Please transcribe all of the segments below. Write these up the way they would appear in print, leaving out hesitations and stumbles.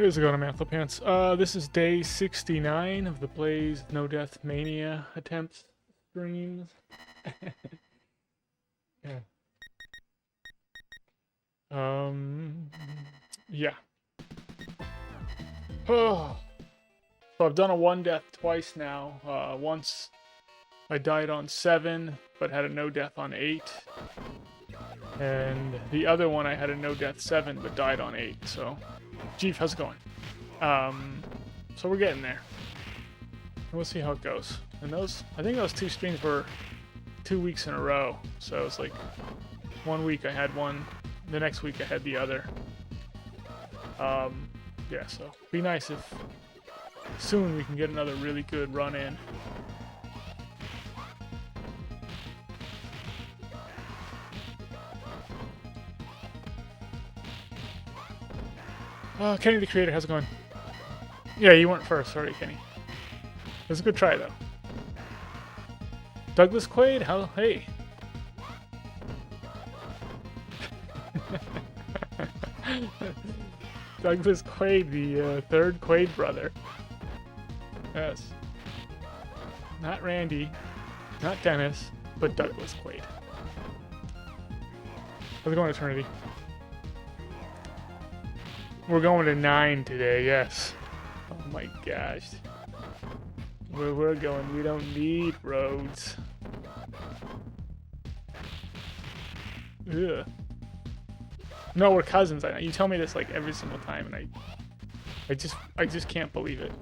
Here's a go to Anthopants. This is day 69 of the Blaze No Death Mania attempts streams. Yeah. Yeah. Oh. So I've done a one death twice now. Once I died on 7, but had a no death on 8. And the other one I had a no death 7, but died on 8. So, Jeef, how's it going? So we're getting there. We'll see how it goes. And I think those 2 streams were 2 weeks in a row. So it's like 1 week I had one, the next week I had the other. Yeah, so be nice if soon we can get another really good run in. Kenny the Creator, how's it going? Yeah, you weren't first. Sorry, Kenny. It was a good try, though. Douglas Quaid? How? Hey. Douglas Quaid, the third Quaid brother. Yes. Not Randy, not Dennis, but Douglas Quaid. How's it going, Eternity? We're going to 9 today, yes. Oh my gosh. Where we're going, we don't need roads. Ugh. No, we're cousins. I know. You tell me this like every single time, and I just can't believe it.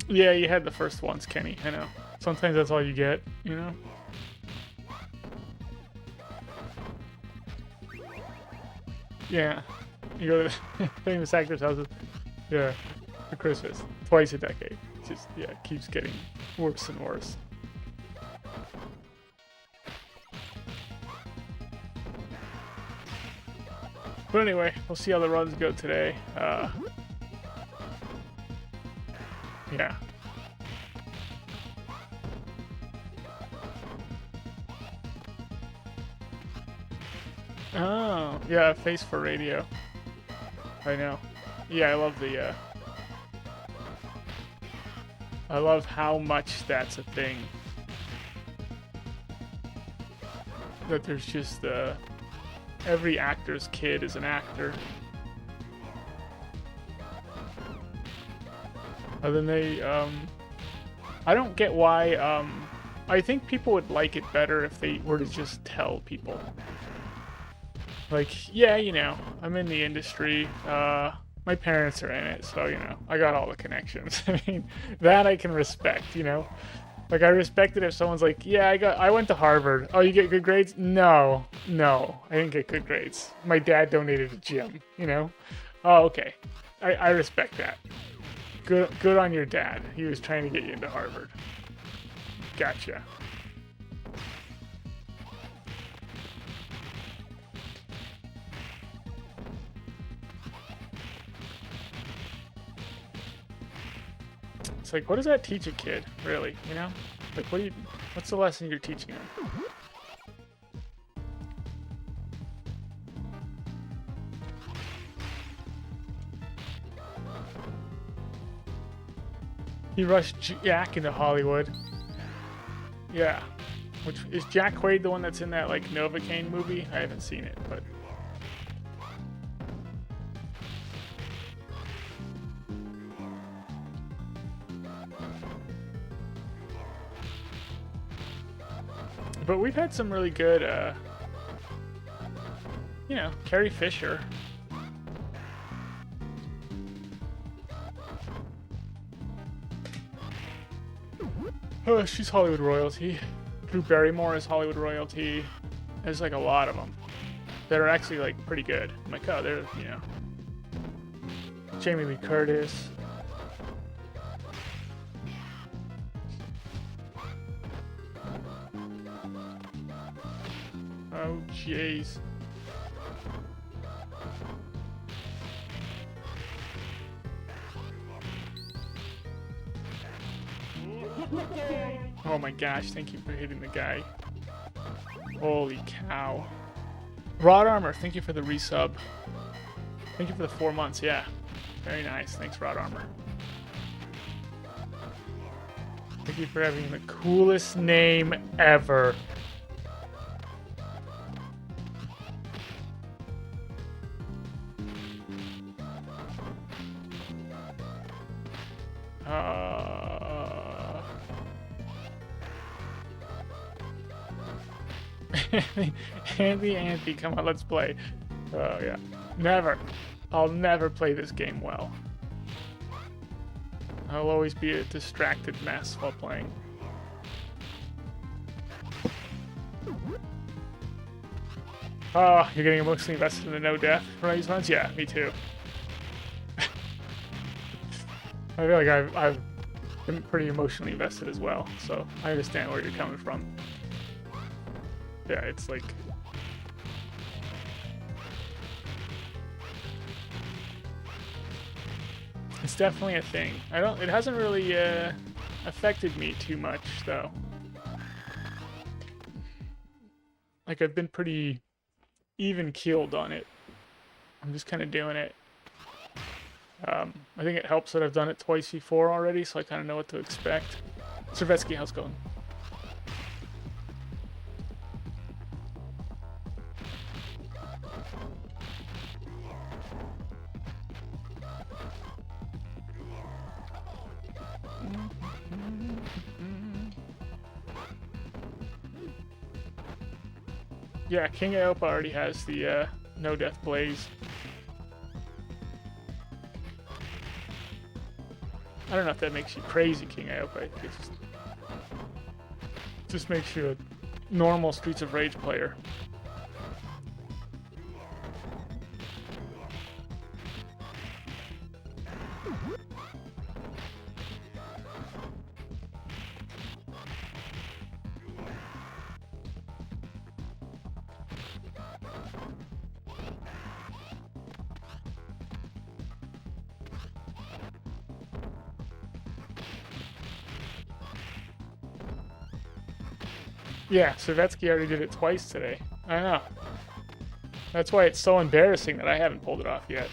Yeah, you had the first ones, Kenny. I know. Sometimes that's all you get, you know? Yeah. You go to the famous actors' houses. Yeah. For Christmas. Twice a decade. It's just, yeah, it keeps getting worse and worse. But anyway, we'll see how the runs go today. Yeah. Oh, yeah, face for radio. I know. Yeah, I love the, I love how much that's a thing. That there's just, every actor's kid is an actor. And then they, I don't get why, I think people would like it better if they were to just tell people. Like, yeah, you know, I'm in the industry, my parents are in it, so, you know, I got all the connections. I mean, that I can respect, you know? Like, I respect it if someone's like, yeah, I went to Harvard. Oh, you get good grades? No, I didn't get good grades. My dad donated a gym, you know? Oh, okay. I respect that. Good on your dad. He was trying to get you into Harvard. Gotcha. It's like, what does that teach a kid, really, you know? Like, what's the lesson you're teaching them? He rushed Jack into Hollywood. Yeah. Which is Jack Quaid the one that's in that like Novocaine movie? I haven't seen it, but we've had some really good you know, Carrie Fisher. Oh, she's Hollywood royalty. Drew Barrymore is Hollywood royalty. There's like a lot of them that are actually like pretty good. I'm like, oh, they're, you know, Jamie Lee Curtis. Oh, jeez. Oh my gosh, thank you for hitting the guy. Holy cow. Rod Armor, thank you for the resub. Thank you for the 4 months, yeah. Very nice, thanks Rod Armor. Thank you for having the coolest name ever. Anthony, come on, let's play. Oh, yeah. Never. I'll never play this game well. I'll always be a distracted mess while playing. Oh, you're getting emotionally invested in the no death for these ones? Yeah, me too. I feel like I've been pretty emotionally invested as well, so I understand where you're coming from. Yeah, it's like... It's definitely a thing. It hasn't really affected me too much, though. Like, I've been pretty even-keeled on it. I'm just kind of doing it. I think it helps that I've done it twice before already, so I kind of know what to expect. Servetsky, how's it going? Yeah, King Aopa already has the no death blaze. I don't know if that makes you crazy, King Aopa. I think it just makes you a normal Streets of Rage player. Yeah, Servetsky already did it twice today. I know. That's why it's so embarrassing that I haven't pulled it off yet.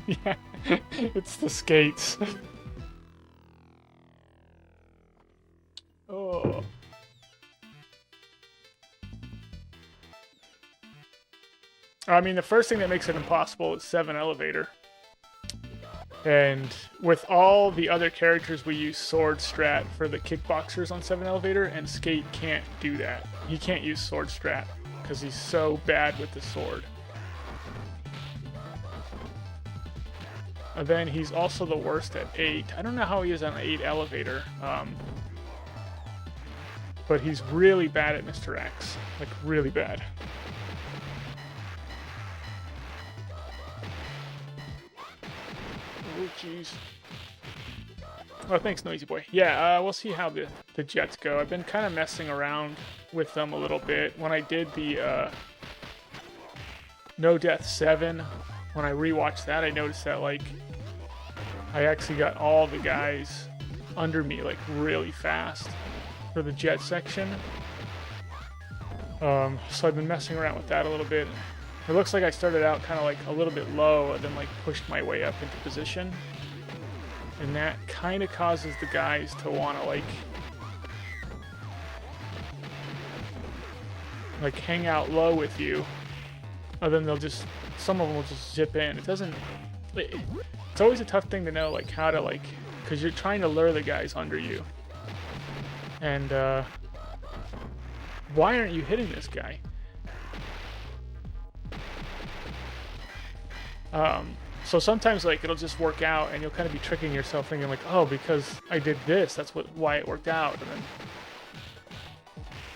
Yeah, it's the skates. Oh. I mean, the first thing that makes it impossible is 7 elevator. And with all the other characters, we use sword strat for the kickboxers on 7 elevator, and Skate can't do that. He can't use sword strat because he's so bad with the sword. And then he's also the worst at 8. I don't know how he is on 8 elevator, but he's really bad at Mr. X. Like, really bad. Oh, jeez. Oh, thanks, Noisy Boy. Yeah, we'll see how the jets go. I've been kind of messing around with them a little bit. When I did the No Death 7, when I rewatched that, I noticed that, like, I actually got all the guys under me, like, really fast for the jet section. So I've been messing around with that a little bit. It looks like I started out kind of like a little bit low and then like pushed my way up into position. And that kind of causes the guys to want to like hang out low with you. And then some of them will just zip in. It's always a tough thing to know like how to like, because you're trying to lure the guys under you. And why aren't you hitting this guy? So sometimes like it'll just work out and you'll kind of be tricking yourself thinking like, oh, because I did this, that's why it worked out. And then,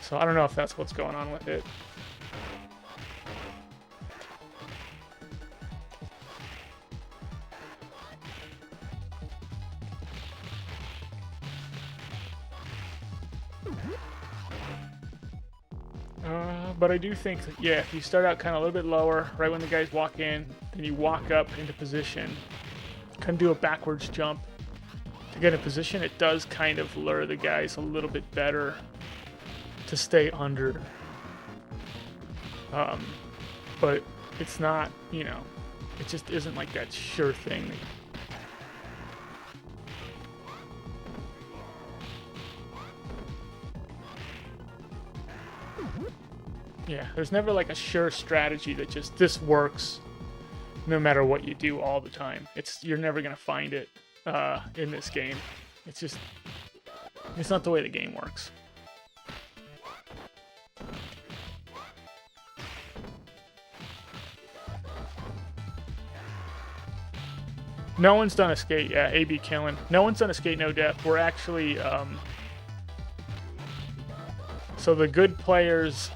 so I don't know if that's what's going on with it. But I do think, yeah, if you start out kind of a little bit lower, right when the guys walk in, then you walk up into position, kind of do a backwards jump to get in position, it does kind of lure the guys a little bit better to stay under. But it's not, you know, it just isn't like that sure thing. Yeah, there's never like a sure strategy that just this works no matter what you do all the time. You're never gonna find it in this game. It's not the way the game works. No one's done a skate, yeah, AB killing. No one's done a skate no death. We're actually, so the good players,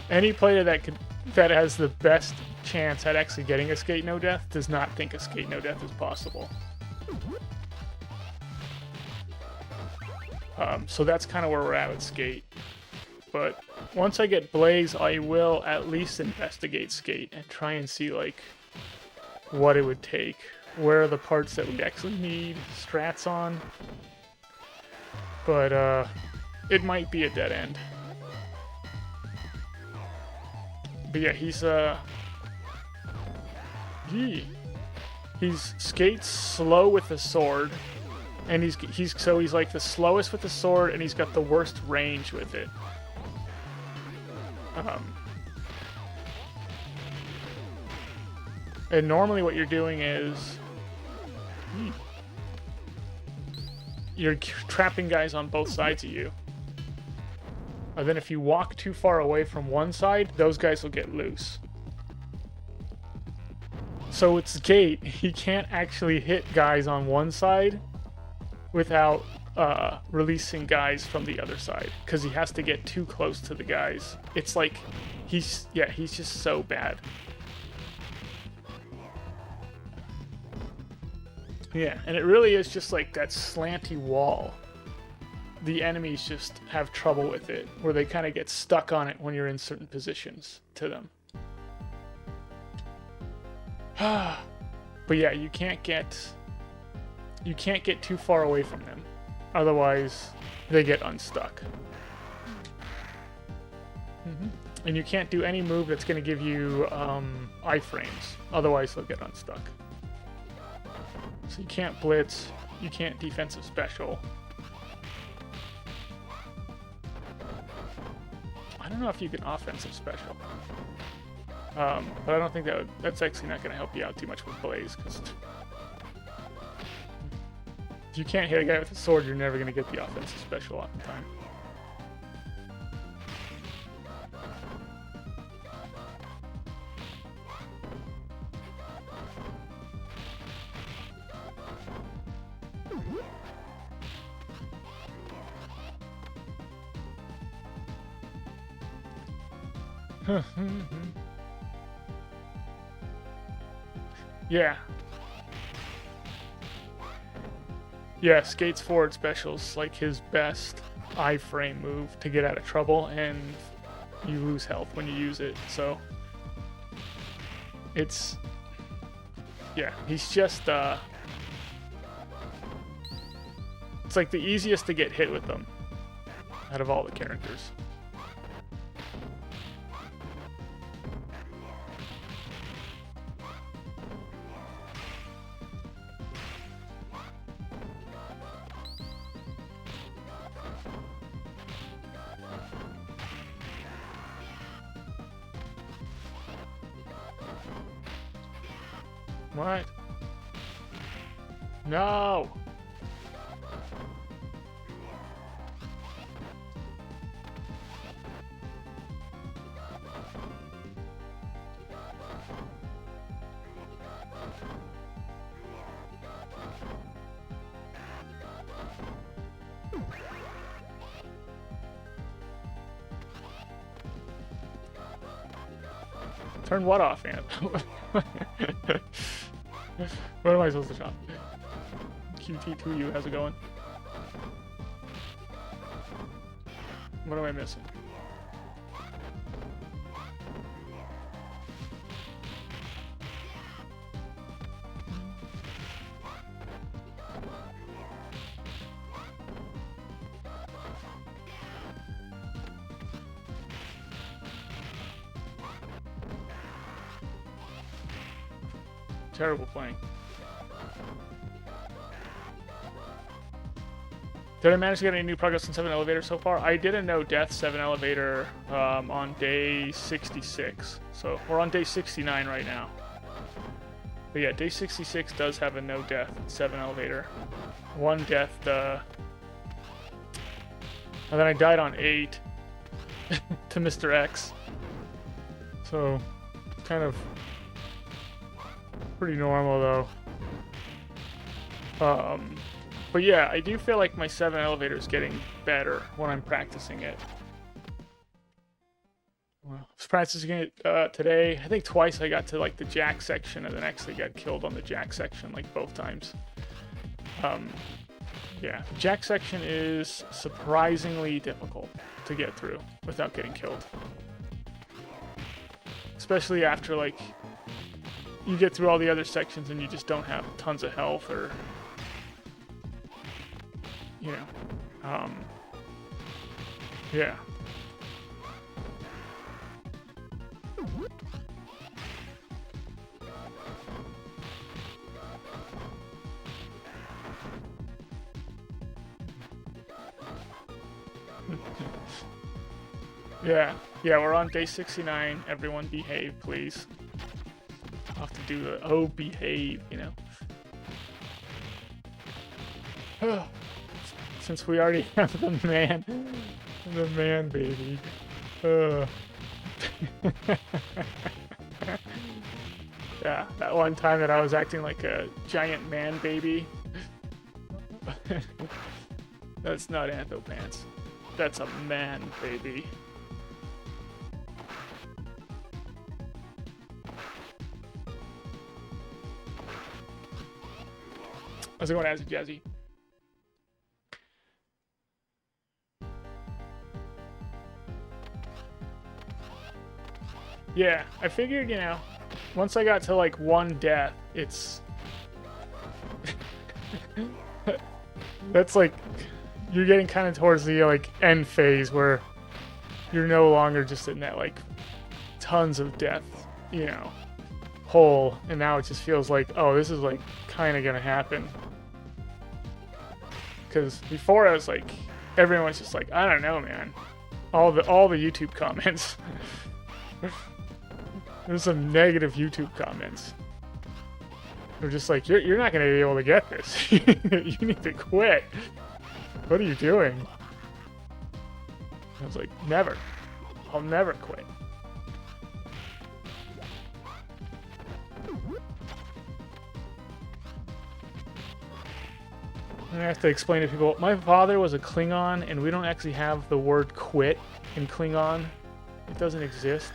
any player that has the best chance at actually getting a skate no death does not think a skate no death is possible. So that's kind of where we're at with skate. But once I get Blaze, I will at least investigate skate and try and see like what it would take, where are the parts that we actually need strats on. But it might be a dead end. But yeah, he's skates slow with the sword, and he's like the slowest with the sword, and he's got the worst range with it. And normally what you're doing is you're trapping guys on both sides of you. And then if you walk too far away from one side, those guys will get loose. So it's gate. He can't actually hit guys on one side without releasing guys from the other side, because he has to get too close to the guys. It's like he's just so bad. Yeah, and it really is just like that slanty wall. The enemies just have trouble with it, where they kind of get stuck on it when you're in certain positions to them. But yeah, you can't get too far away from them, otherwise they get unstuck. And you can't do any move that's going to give you iframes, otherwise they'll get unstuck. So you can't blitz, you can't defensive special. I don't know if you can offensive special. But I don't think that's actually not going to help you out too much with Blaze, because if you can't hit a guy with a sword, you're never going to get the offensive special on time. Yeah. Yeah, skates forward specials like his best iframe move to get out of trouble, and you lose health when you use it. So it's, yeah, he's just it's like the easiest to get hit with them out of all the characters. What? No! Turn what off, Ant? What am I supposed to shop? QT2U, how's it going? What am I missing? terrible playing. Did I manage to get any new progress on 7 elevator so far? I did a no death 7 elevator on day 66. So we're on day 69 right now. But yeah, day 66 does have a no death 7 elevator. 1 death, and then I died on 8 to Mr. X. So, kind of pretty normal though. But yeah, I do feel like my 7 elevator is getting better when I'm practicing it. Well, I was practicing it today. I think twice I got to like the jack section and then actually got killed on the jack section like both times. Yeah, jack section is surprisingly difficult to get through without getting killed. Especially after like you get through all the other sections and you just don't have tons of health or you know, yeah. Yeah, we're on day 69. Everyone behave, please. I'll have to do the, behave, you know. Since we already have the man baby. Yeah, that one time that I was acting like a giant man baby. That's not Anthopants. That's a man baby. How's it going, Azzy Jazzy? Yeah, I figured, you know, once I got to like 1 death, it's... That's like, you're getting kind of towards the like end phase where you're no longer just in that like tons of death, you know, hole, and now it just feels like, oh, this is like kind of gonna happen. Because before I was like, everyone's just like, I don't know, man. All the YouTube comments. There's some negative YouTube comments. They're just like, you're not gonna be able to get this. You need to quit. What are you doing? I was like, never. I'll never quit. I have to explain to people, my father was a Klingon, and we don't actually have the word quit in Klingon. It doesn't exist.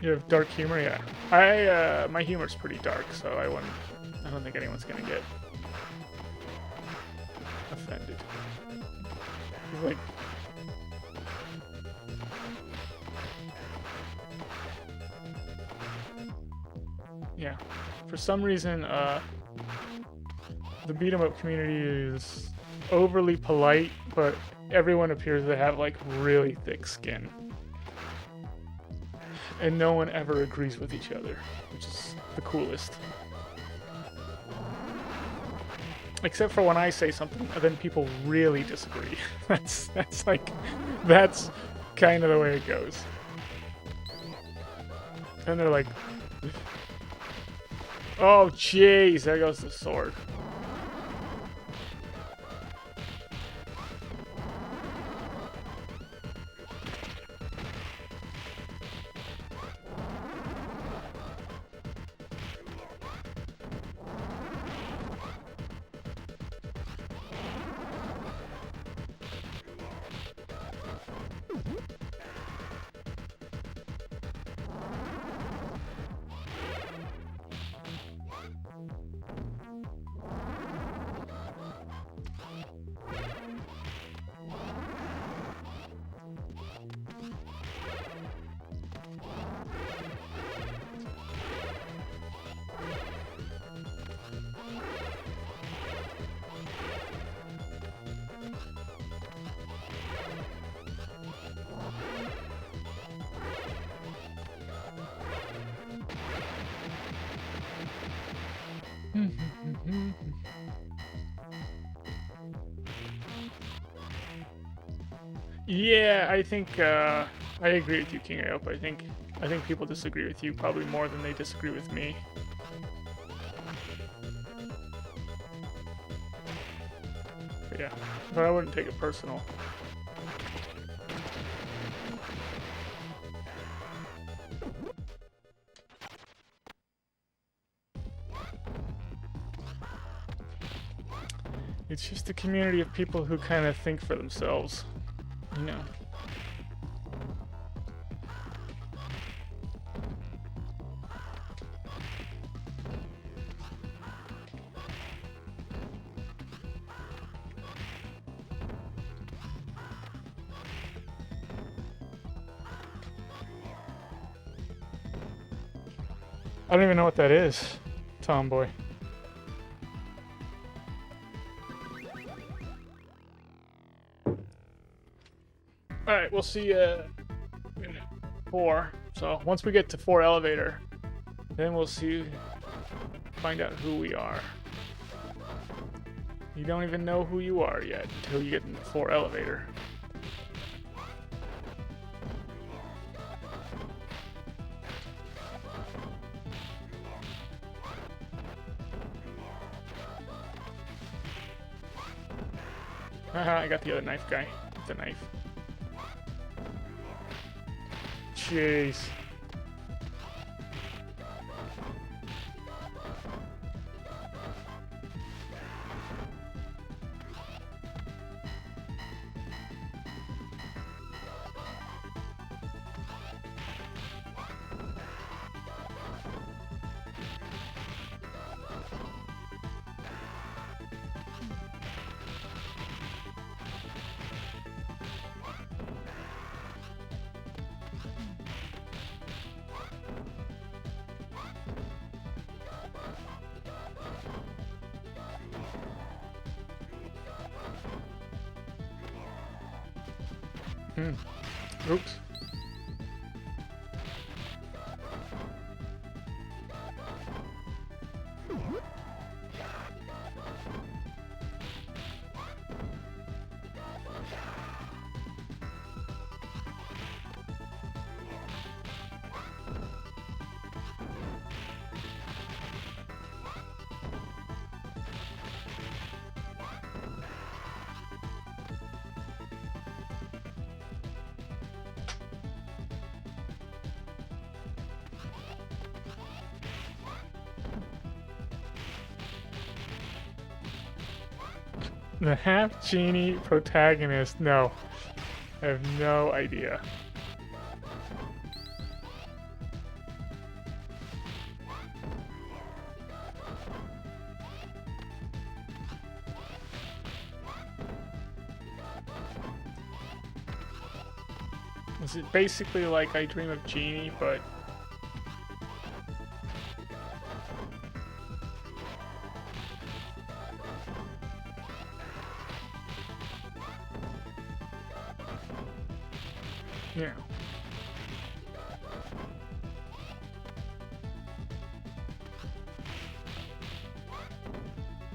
You have dark humor, yeah. My humor's pretty dark, so I don't think anyone's gonna get offended. Like, yeah. For some reason, the beat 'em up community is overly polite, but everyone appears to have like really thick skin. And no one ever agrees with each other, which is the coolest. Except for when I say something, then people really disagree. That's kind of the way it goes. And they're like, oh jeez, there goes the sword. Yeah, I think I agree with you, King Aopa. I think people disagree with you probably more than they disagree with me. But yeah, but I wouldn't take it personal. It's just a community of people who kind of think for themselves, you know. I don't even know what that is, Tomboy. Alright, we'll see in 4. So once we get to 4 elevator, then we'll find out who we are. You don't even know who you are yet until you get in 4 elevator. Haha, I got the other knife guy with the knife. Jeez. Oops. The half genie protagonist. No. I have no idea. Is it basically like I Dream of Genie, but yeah.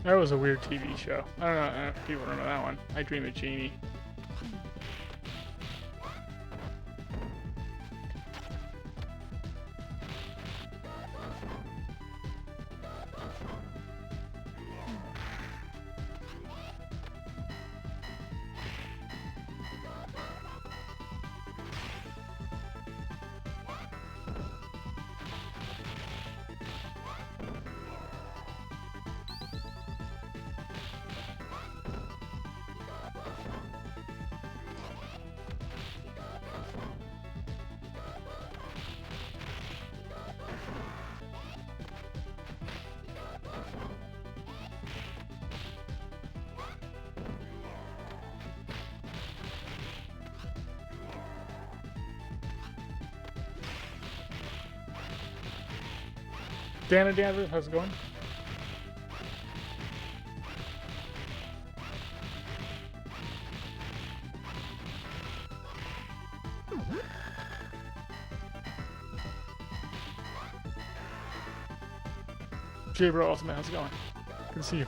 That was a weird TV show. I don't know if people remember that one. I Dream of Genie. Dana Danvers, how's it going? J-Bro Ultimate, how's it going? Good to see you.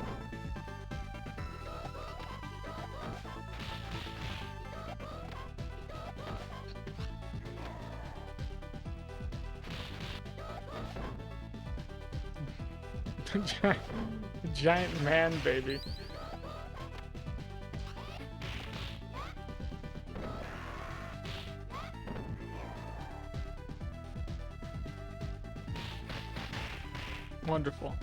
Giant man, baby. Wonderful.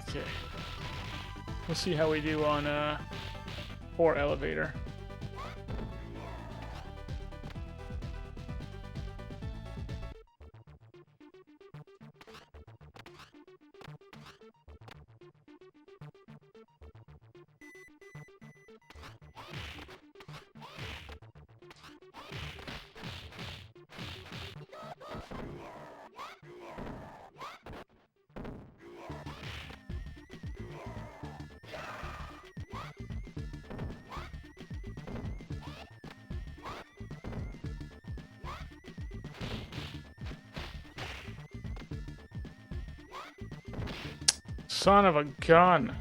Okay. We'll see how we do on or elevator. Son of a gun.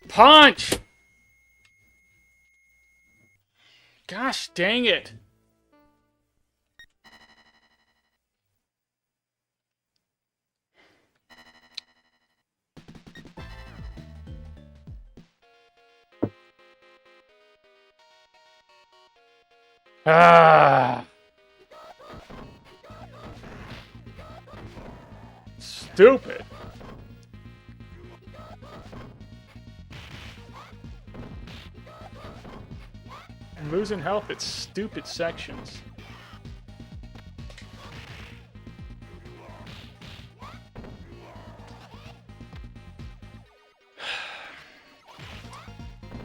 Punch! Gosh dang it. Ah. Stupid. I'm losing health at stupid sections.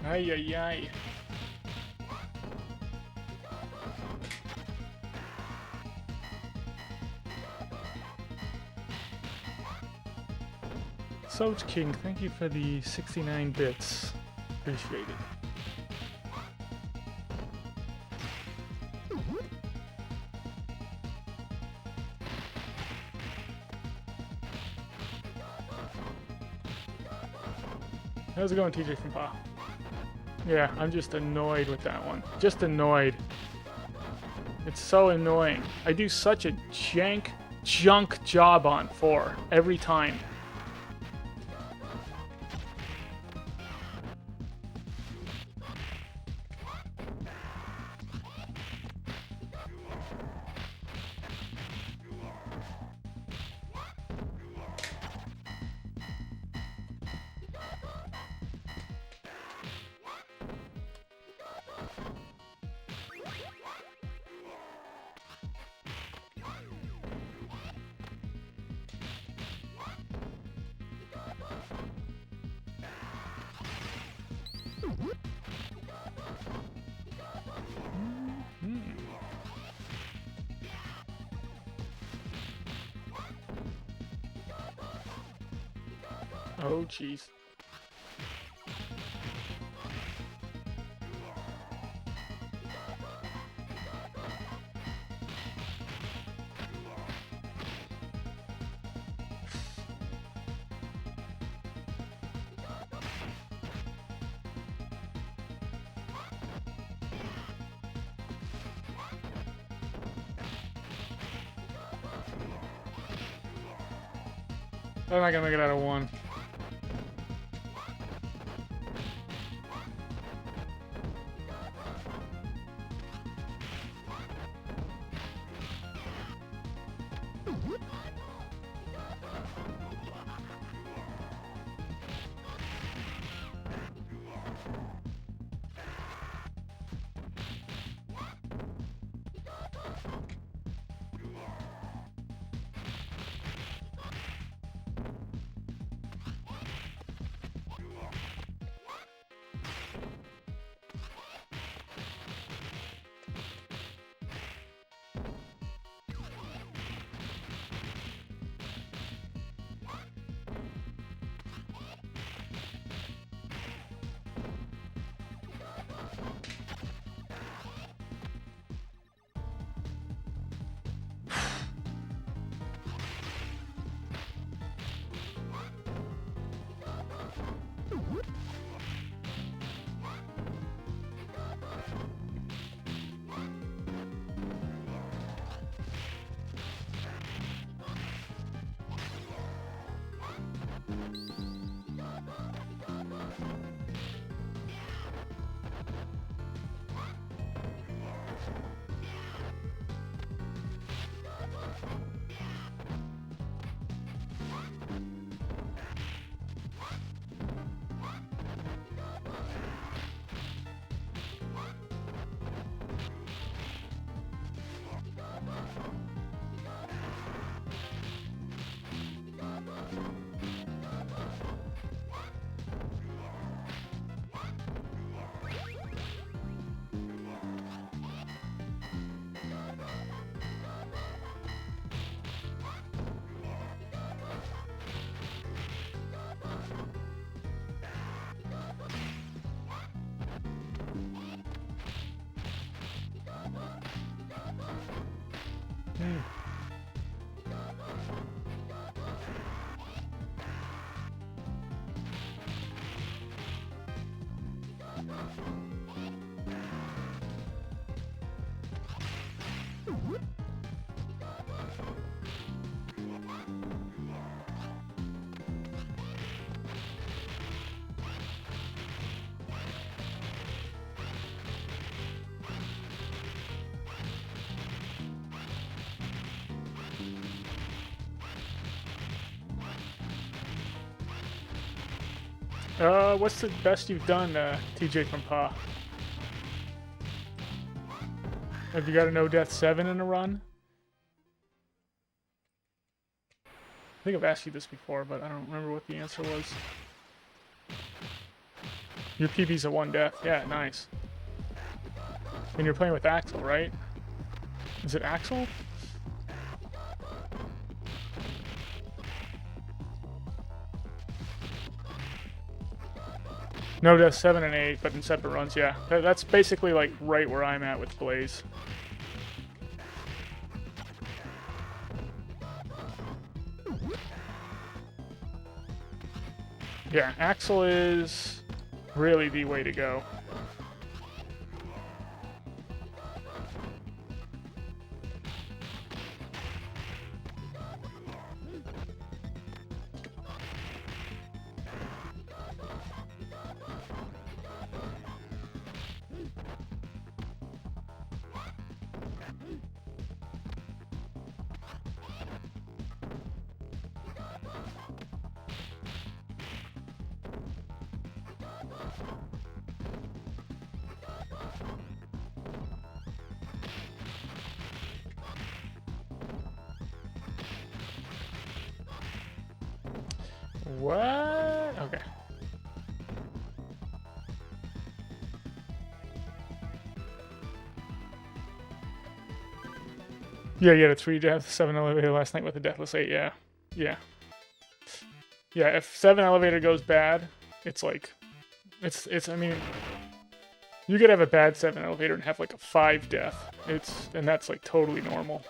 Ay, ay, ay. Soch King, thank you for the 69 bits. Appreciate it. How's it going, TJ from Pa? Yeah, I'm just annoyed with that one. Just annoyed. It's so annoying. I do such a junk job on 4 every time. Oh, jeez. I'm not gonna make it out of 1. What's the best you've done, TJ from Pa? Have you got a no death 7 in a run? I think I've asked you this before, but I don't remember what the answer was. Your PB's a 1 death. Yeah, nice. And you're playing with Axel, right? Is it Axel? No death 7 and 8, but in separate runs, yeah. That's basically like right where I'm at with Blaze. Yeah, Axel is really the way to go. What? Okay. Yeah, you had a 3 death, 7 elevator last night with a deathless 8, yeah. Yeah. Yeah, if 7 elevator goes bad, it's like, I mean, you could have a bad 7 elevator and have like a 5 death. And that's like totally normal.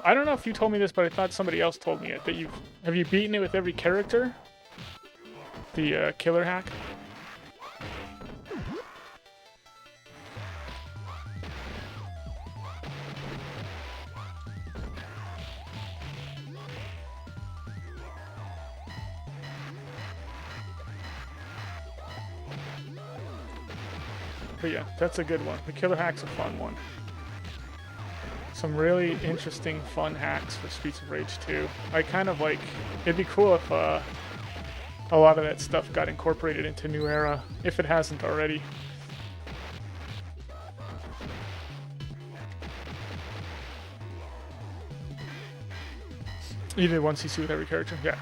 I don't know if you told me this, but I thought somebody else told me it. That have you beaten it with every character? The killer hack? But yeah, that's a good one. The killer hack's a fun one. Some really interesting, fun hacks for Streets of Rage 2. I kind of like... It'd be cool if a lot of that stuff got incorporated into New Era, if it hasn't already. You did 1cc with every character? Yeah.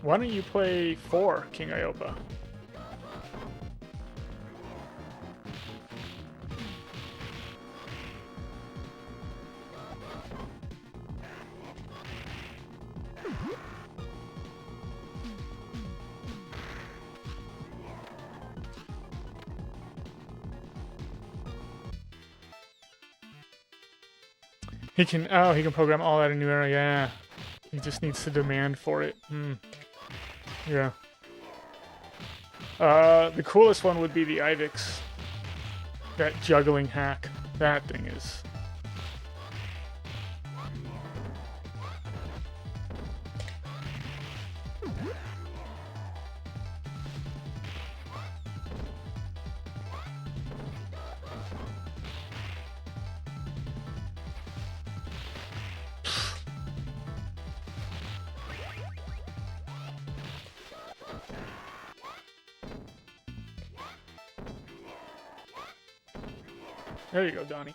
Why don't you play 4, King Iopa? He can program all that in New Era, yeah. He just needs to demand for it. Yeah. The coolest one would be the Ivix. That juggling hack. That thing is... There you go, Donnie.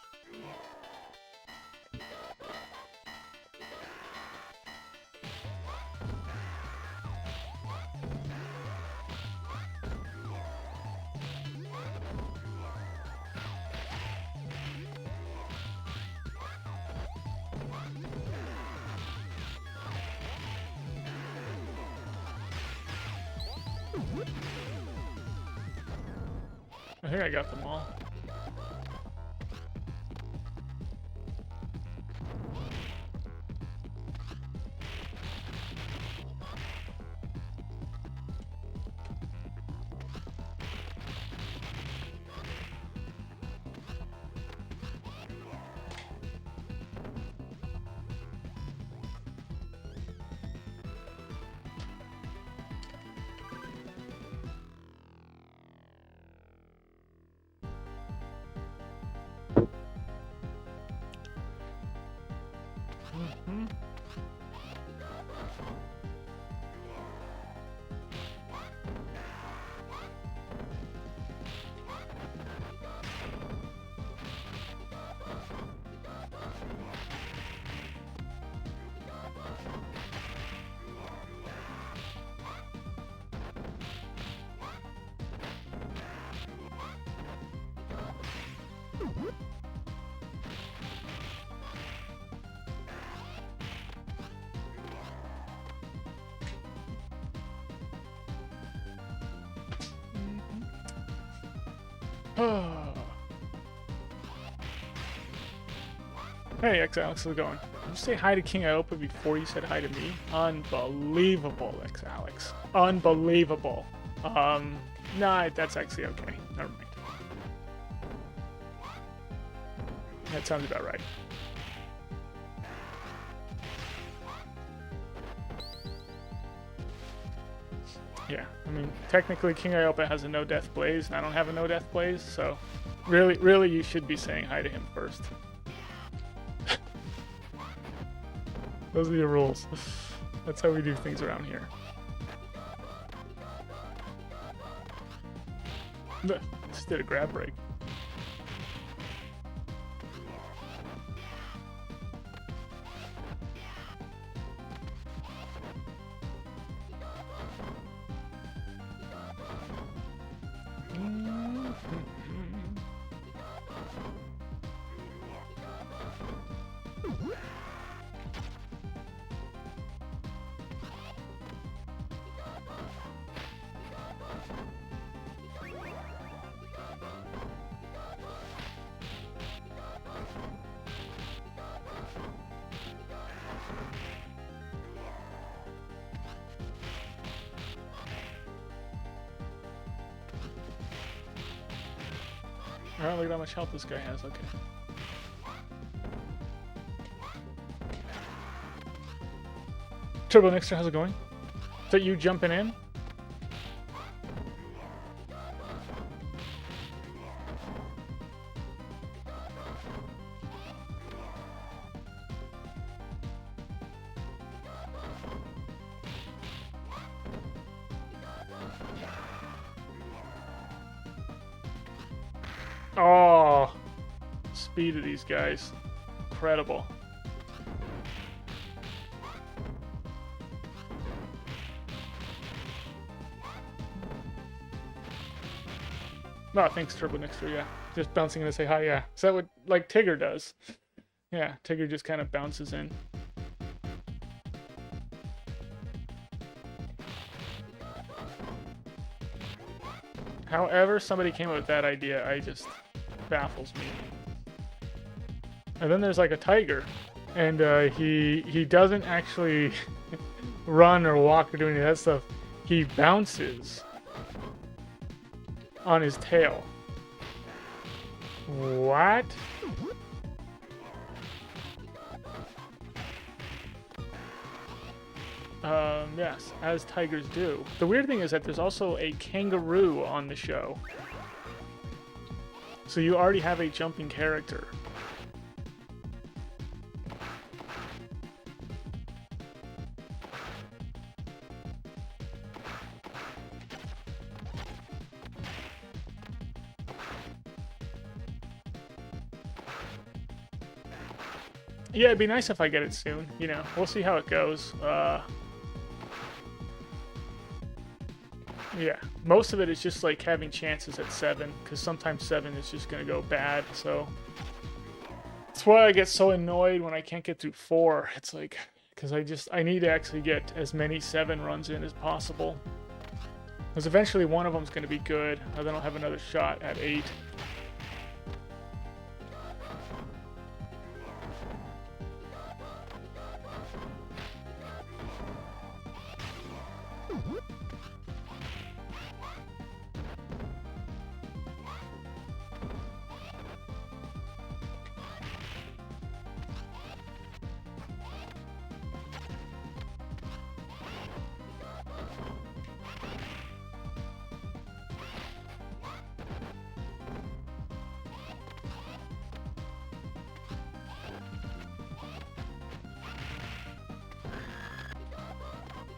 I think I got them all. Hey, X Alex, how's it going? Did you say hi to King Iopa before you said hi to me? Unbelievable, X Alex. Unbelievable. Nah, that's actually okay. Never mind. That sounds about right. Yeah, I mean, technically King Iopa has a no-death blaze, and I don't have a no-death blaze, so really, you should be saying hi to him first. Those are your rules. That's how we do things around here. Just did a grab break. Alright, look at how much health this guy has, okay. Turbo Nixter, how's it going? Is that you jumping in? Oh, speed of these guys. Incredible. Oh, thanks, Turbo Nixter, yeah. Just bouncing in to say hi, yeah. Is that what, like, Tigger does? Yeah, Tigger just kind of bounces in. However somebody came up with that idea, I just baffles me. And then there's like a tiger, and he doesn't actually run or walk or do any of that stuff. He bounces on his tail. What? Yes, as tigers do. The weird thing is that there's also a kangaroo on the show. So you already have a jumping character. Yeah, it'd be nice if I get it soon. You know, we'll see how it goes. Yeah, most of it is just like having chances at 7, because sometimes 7 is just gonna go bad. So that's why I get so annoyed when I can't get through 4. It's like, because I need to actually get as many 7 runs in as possible. Because eventually one of them's going to be good, and then I'll have another shot at 8.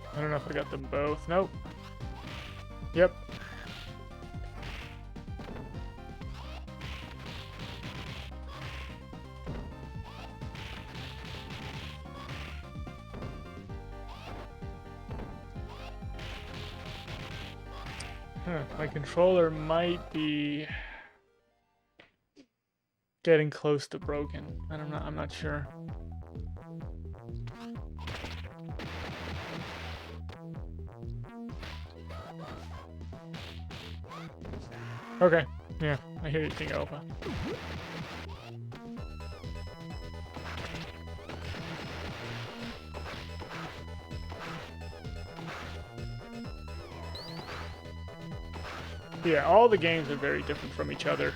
I don't know if I got them both. Nope. Yep. My controller might be getting close to broken. I'm not sure. Okay, yeah, I hear you think over. Yeah, all the games are very different from each other.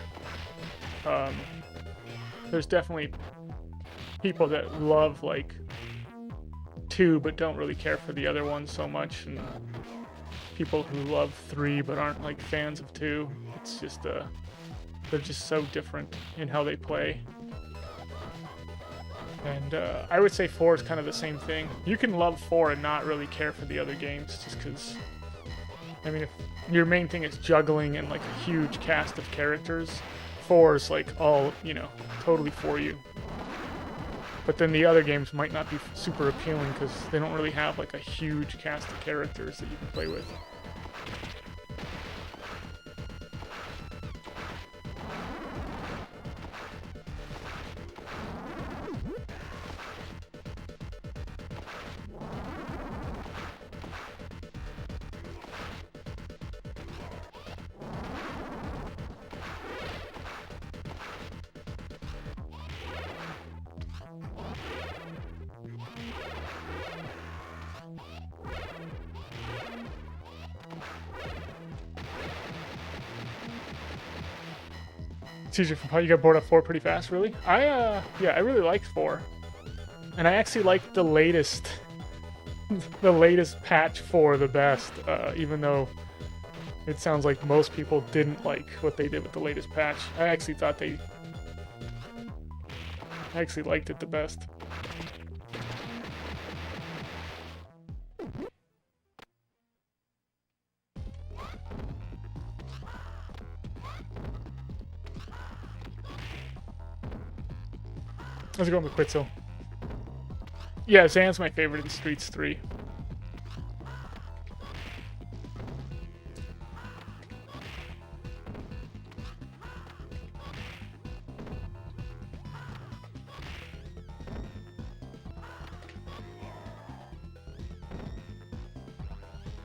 There's definitely people that love, like, 2 but don't really care for the other one so much, and people who love 3 but aren't, like, fans of 2. It's just, they're just so different in how they play. And I would say 4 is kind of the same thing. You can love 4 and not really care for the other games, just because, I mean, if your main thing is juggling and, like, a huge cast of characters, 4 is, like, all, you know, totally for you. But then the other games might not be super appealing because they don't really have, like, a huge cast of characters that you can play with. It's easier from how you got bored of 4 pretty fast, really? Yeah, I really liked 4. And I actually liked the latest patch 4 the best, even though it sounds like most people didn't like what they did with the latest patch. I actually liked it the best. How's it going with Quetzal? Yeah, Zan's my favorite in Streets 3.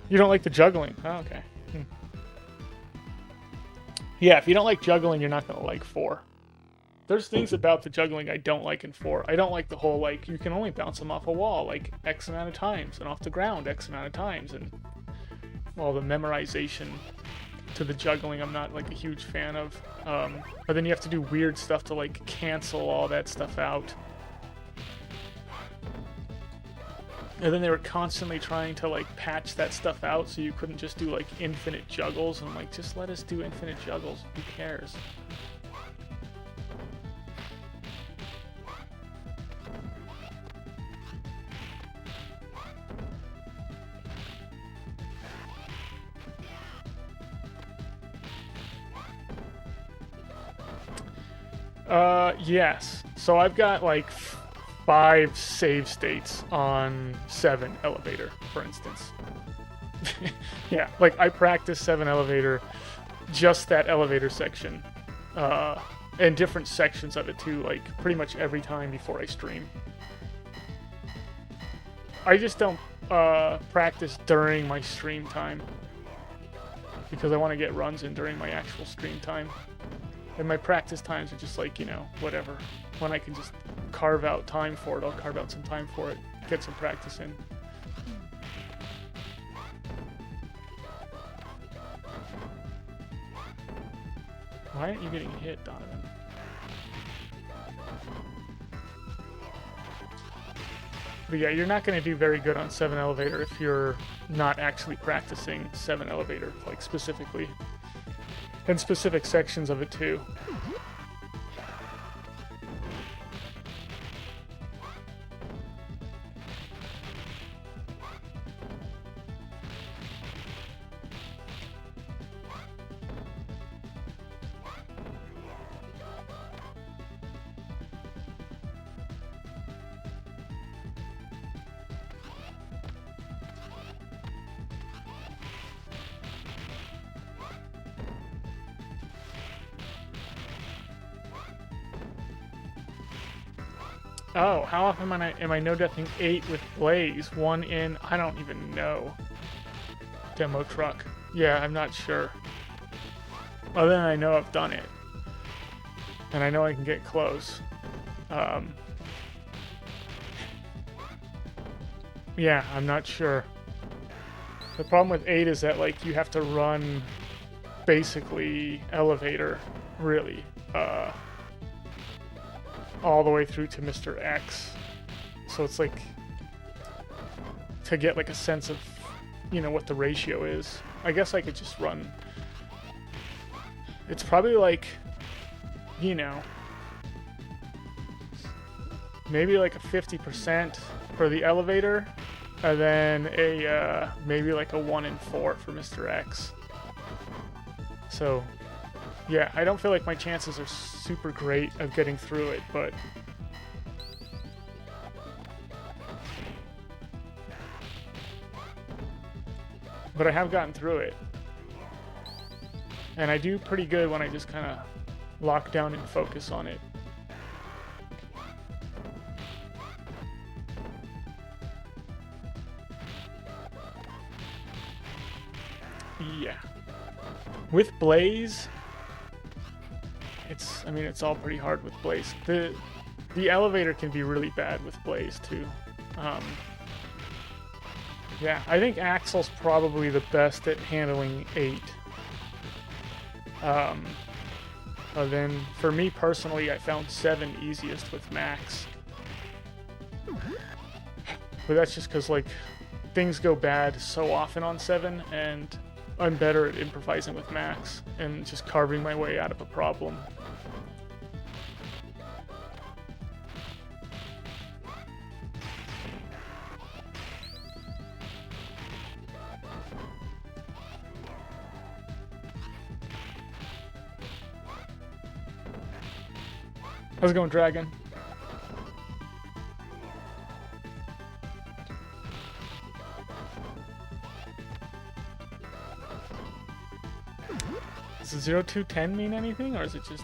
You don't like the juggling? Oh, okay. Yeah, if you don't like juggling, you're not going to like 4. There's things about the juggling I don't like in 4. I don't like the whole, like, you can only bounce them off a wall, like, X amount of times, and off the ground X amount of times, and, well, the memorization to the juggling I'm not, like, a huge fan of. But then you have to do weird stuff to, like, cancel all that stuff out. And then they were constantly trying to, like, patch that stuff out so you couldn't just do, like, infinite juggles. And I'm like, just let us do infinite juggles. Who cares? Yes. So I've got, like, 5 save states on 7 elevator, for instance. Yeah, like, I practice 7 elevator, just that elevator section, and different sections of it too, like, pretty much every time before I stream. I just don't practice during my stream time. because I want to get runs in during my actual stream time. And my practice times are just like, you know, whatever. When I can just carve out time for it, I'll carve out some time for it, get some practice in. Why aren't you getting hit, Donovan? But yeah, you're not going to do very good on 7 elevator if you're not actually practicing 7 elevator, like specifically. And specific sections of it too. Oh, how often am I no-deathing 8 with Blaze? 1 in, I don't even know. Demo truck. Yeah, I'm not sure. Other than I know I've done it. And I know I can get close. Yeah, I'm not sure. The problem with 8 is that, like, you have to run basically elevator, really. All the way through to Mr. X. So it's like, to get like a sense of, you know, what the ratio is. I guess I could just run. It's probably like, you know, maybe like a 50% for the elevator, and then a maybe like a 1 in 4 for Mr. X. So yeah, I don't feel like my chances are super great of getting through it, but I have gotten through it. And I do pretty good when I just kind of lock down and focus on it. Yeah. With Blaze, I mean, it's all pretty hard with Blaze. The elevator can be really bad with Blaze too. Yeah, I think Axel's probably the best at handling 8. Then for me personally, I found 7 easiest with Max. But that's just because, like, things go bad so often on 7, and I'm better at improvising with Max and just carving my way out of a problem. How's it going, Dragon? Does the 0210 mean anything, or is it just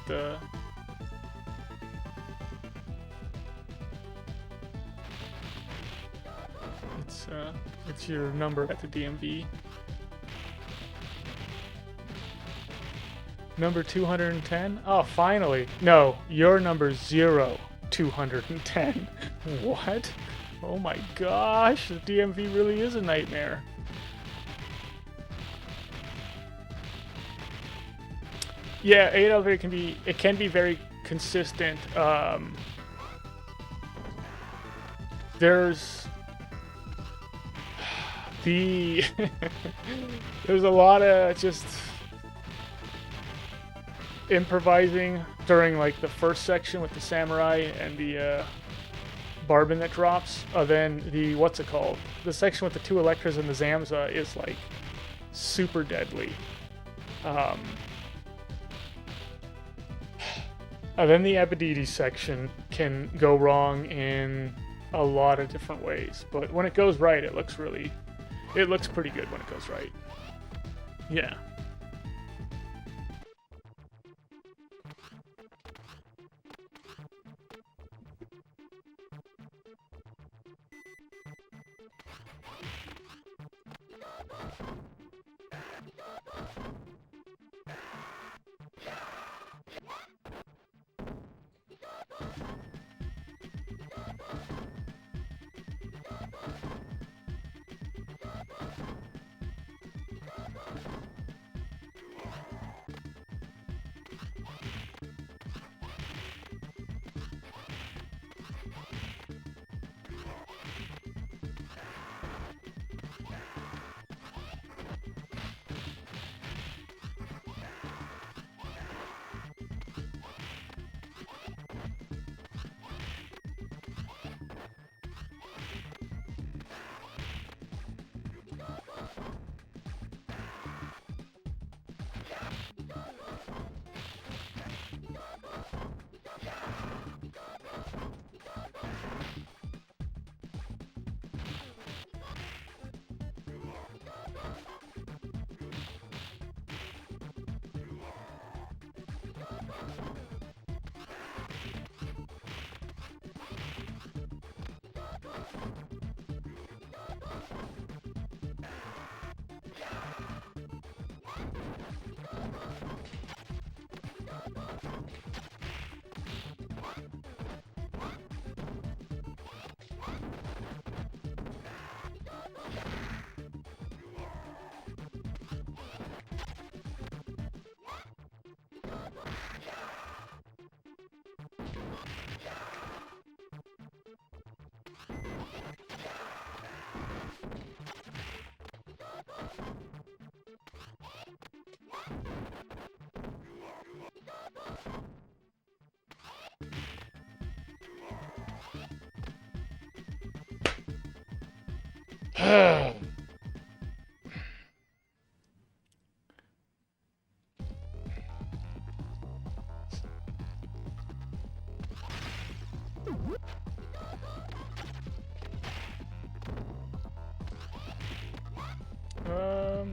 it's your number at the DMV. Number 210? Oh, finally. No, your number's 0210. What? Oh my gosh, the DMV really is a nightmare. Yeah, 8 elevator can be very consistent. There's there's a lot of just improvising during like the first section with the samurai and the Barbin that drops. Then the the section with the 2 Electras and the Zamza is like super deadly. And then the Ebididi section can go wrong in a lot of different ways, but when it goes right, it looks pretty good when it goes right. Yeah.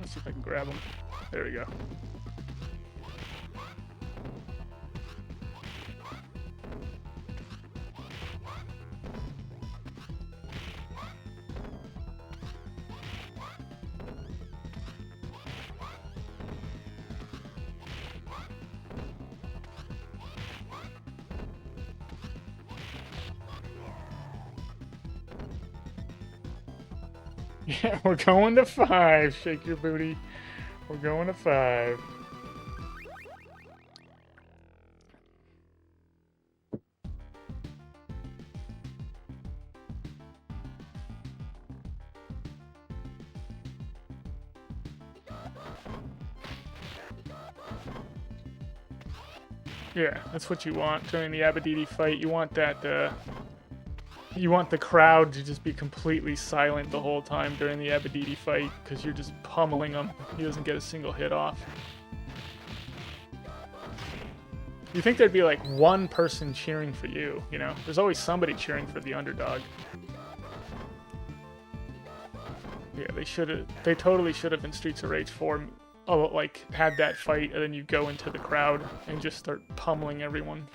Let's see if I can grab him. There we go. Yeah, we're going to 5. Shake your booty. We're going to 5. Yeah, that's what you want during the Abadidi fight. You want that, you want the crowd to just be completely silent the whole time during the Abadidi fight, because you're just pummeling him. He doesn't get a single hit off. You think there'd be like one person cheering for you, you know? There's always somebody cheering for the underdog. Yeah, they totally should have in Streets of Rage 4, like, had that fight, and then you go into the crowd and just start pummeling everyone.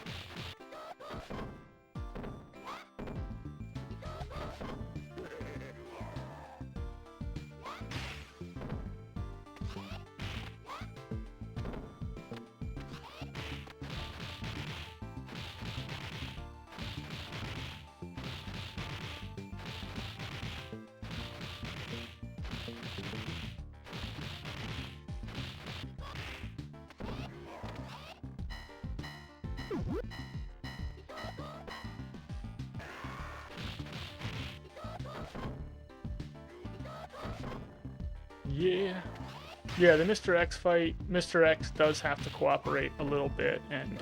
Yeah. Yeah, the Mr. X fight, Mr. X does have to cooperate a little bit, and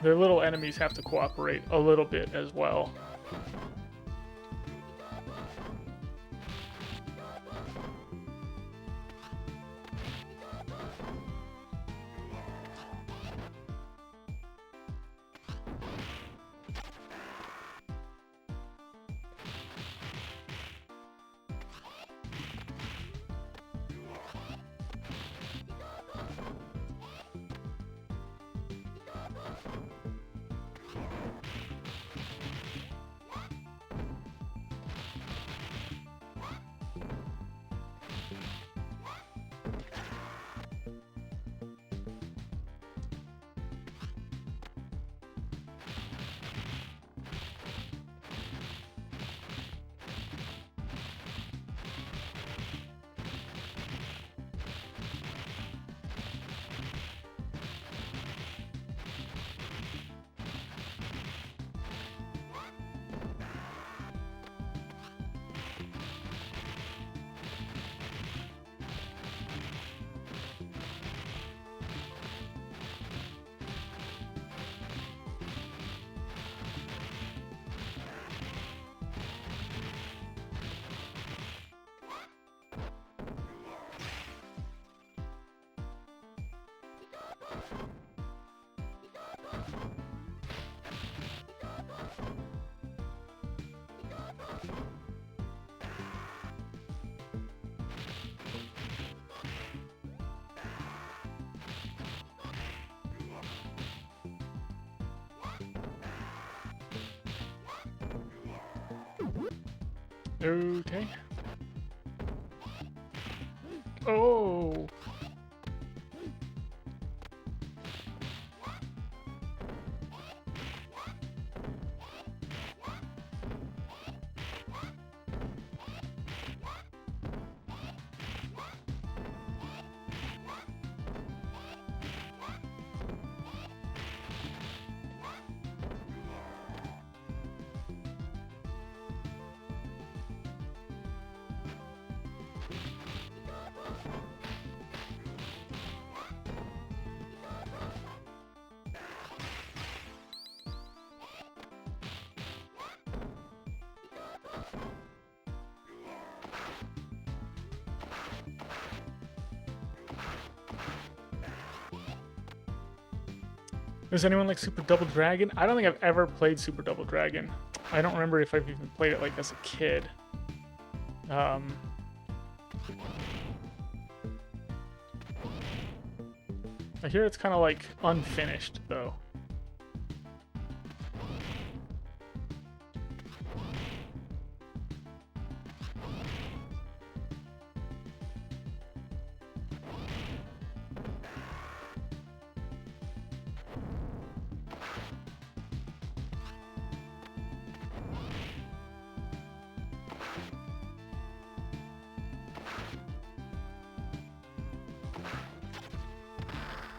their little enemies have to cooperate a little bit as well. Okay. Oh. Does anyone like Super Double Dragon? I don't think I've ever played Super Double Dragon. I don't remember if I've even played it like as a kid. I hear it's kind of like unfinished though.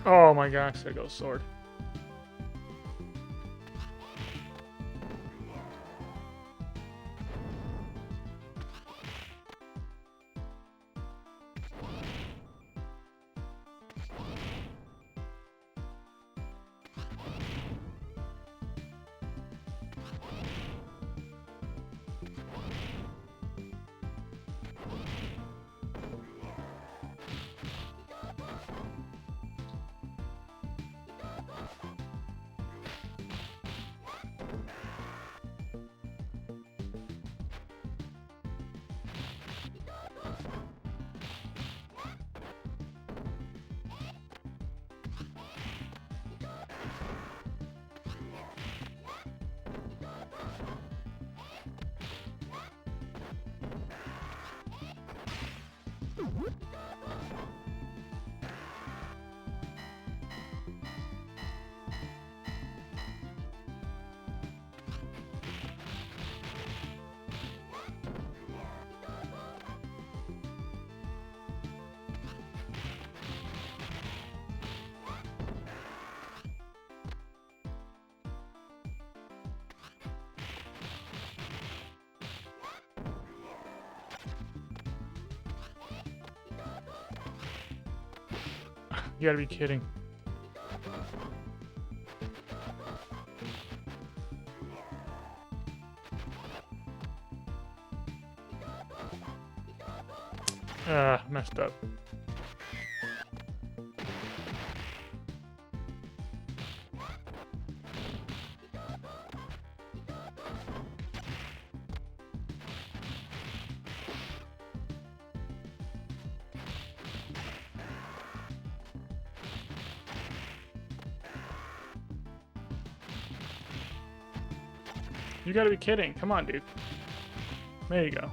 Oh my gosh, there goes sword. You gotta be kidding. Messed up. You gotta be kidding. Come on, dude. There you go.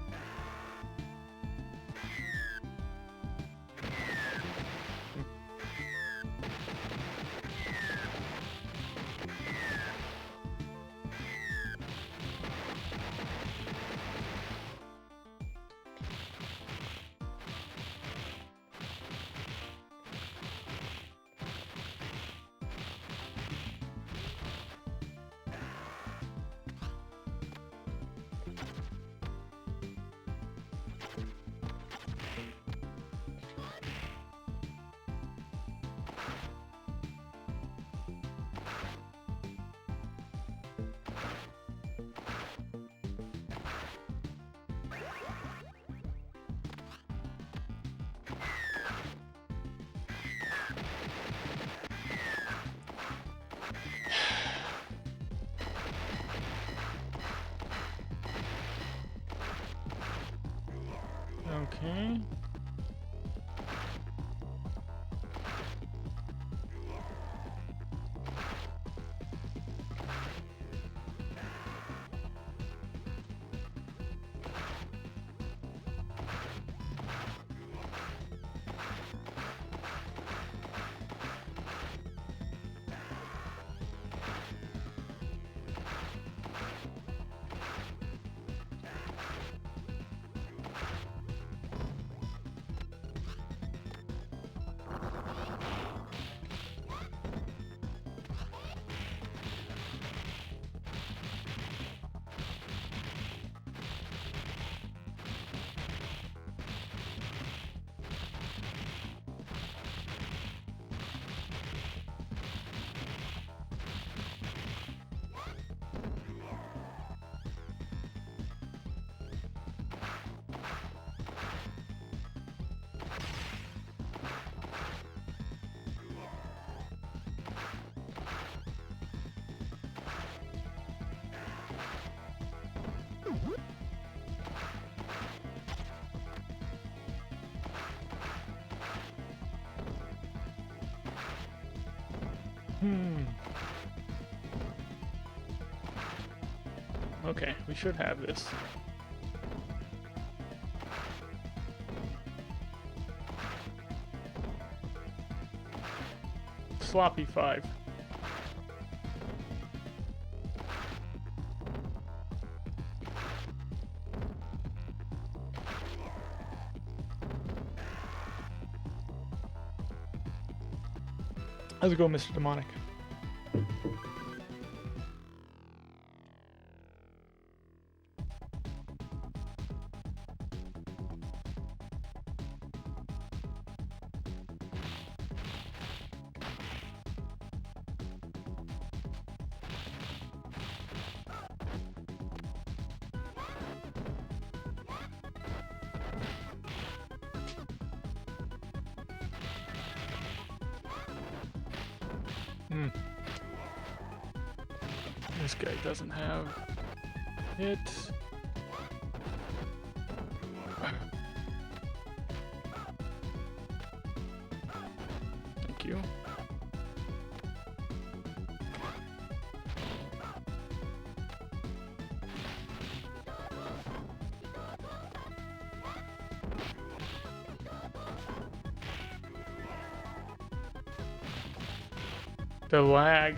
Okay. Okay, we should have this. Sloppy 5. How's it going, Mr. Demonic? This guy doesn't have it. Thank you. The lag.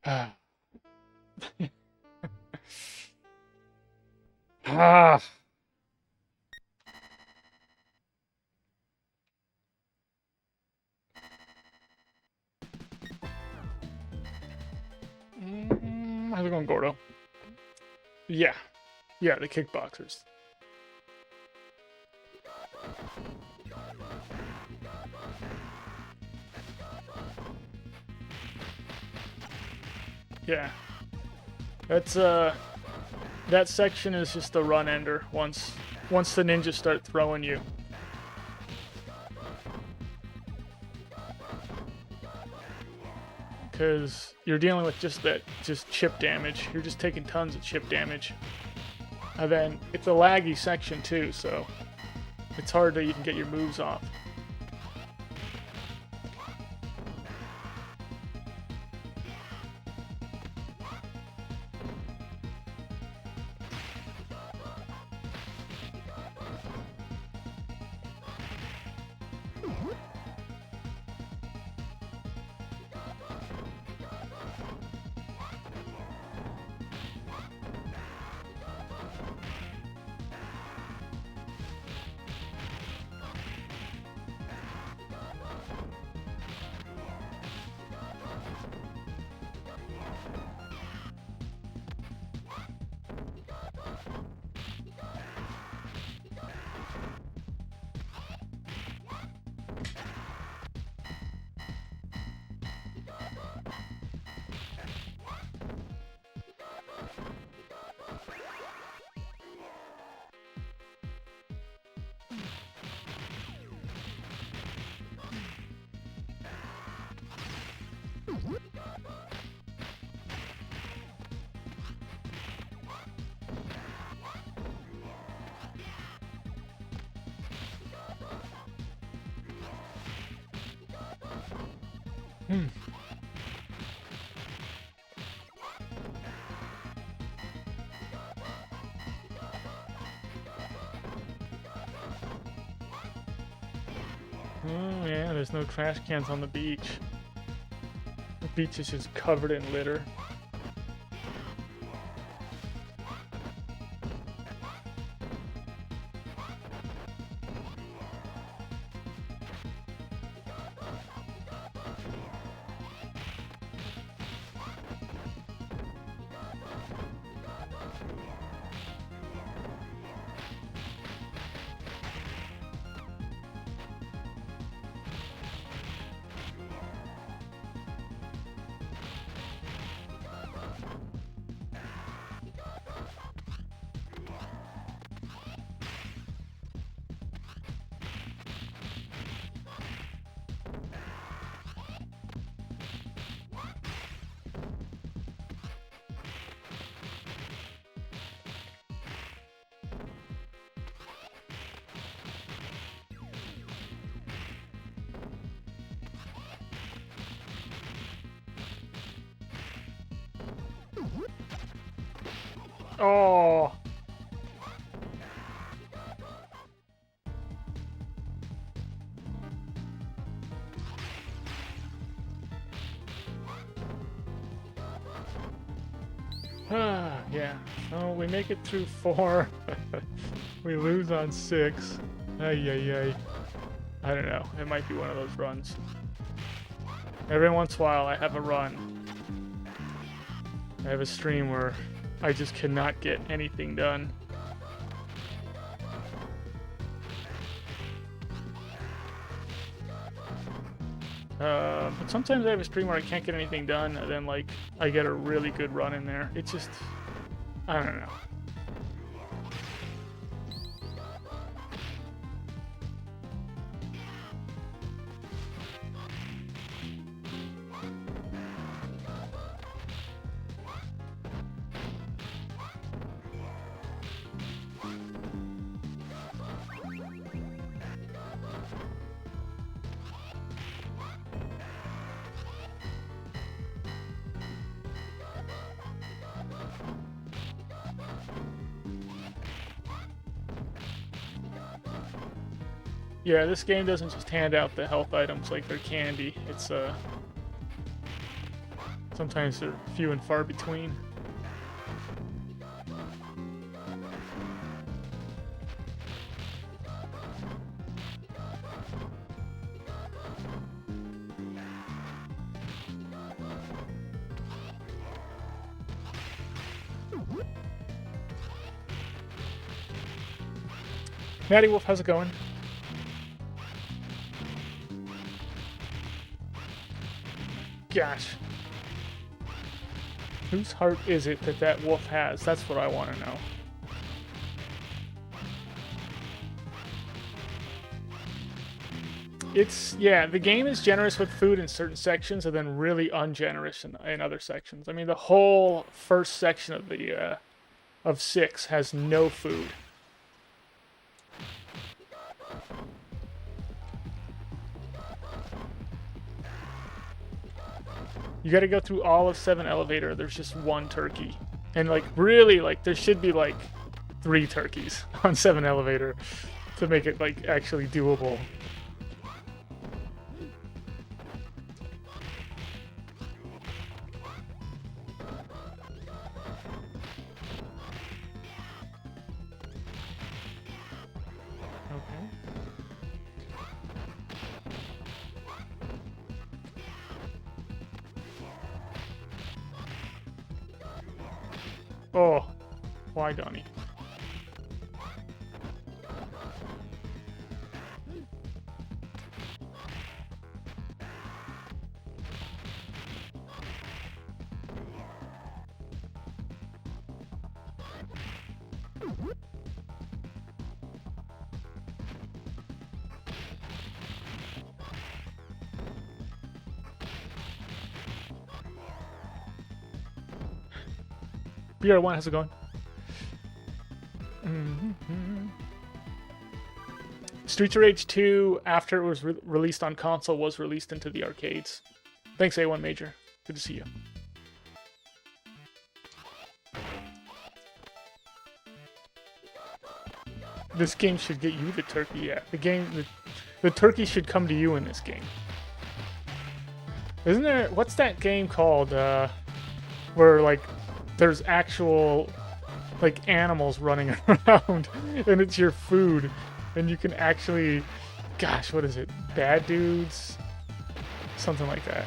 Ah. Ah. How's it going, Gordo? Yeah. Yeah, the kickboxers. Yeah. That's that section is just a run ender once the ninjas start throwing you. Because you're dealing with just chip damage. You're just taking tons of chip damage. And then it's a laggy section too, so it's hard to even get your moves off. Oh yeah, there's no trash cans on the beach. The beach is just covered in litter. Oh. Yeah. So we make it through 4. We lose on 6. Ay, ay, ay. I don't know. It might be one of those runs. Every once in a while, I have a run. I have a stream where I just cannot get anything done. But sometimes I have a stream where I can't get anything done, and then like I get a really good run in there. It's just, I don't know. Yeah, this game doesn't just hand out the health items like they're candy. It's sometimes they're few and far between. Natty Wolf, how's it going? Gosh. Whose heart is it that that wolf has? That's what I want to know. It's, yeah, the game is generous with food in certain sections and then really ungenerous in other sections. I mean, the whole first section of the, of 6 has no food. You gotta go through all of 7 elevator, there's just 1 turkey. And like, really, like, there should be like 3 turkeys on 7 elevator to make it like actually doable. Oh, why, Donnie? BR1, how's it going? Streets of Rage 2, after it was released on console, was released into the arcades. Thanks, A1 Major. Good to see you. This game should get you the turkey. Yeah, the turkey should come to you in this game. Isn't there? What's that game called? Where like there's actual like animals running around, and it's your food, and you can actually, gosh, what is it? Bad Dudes, something like that.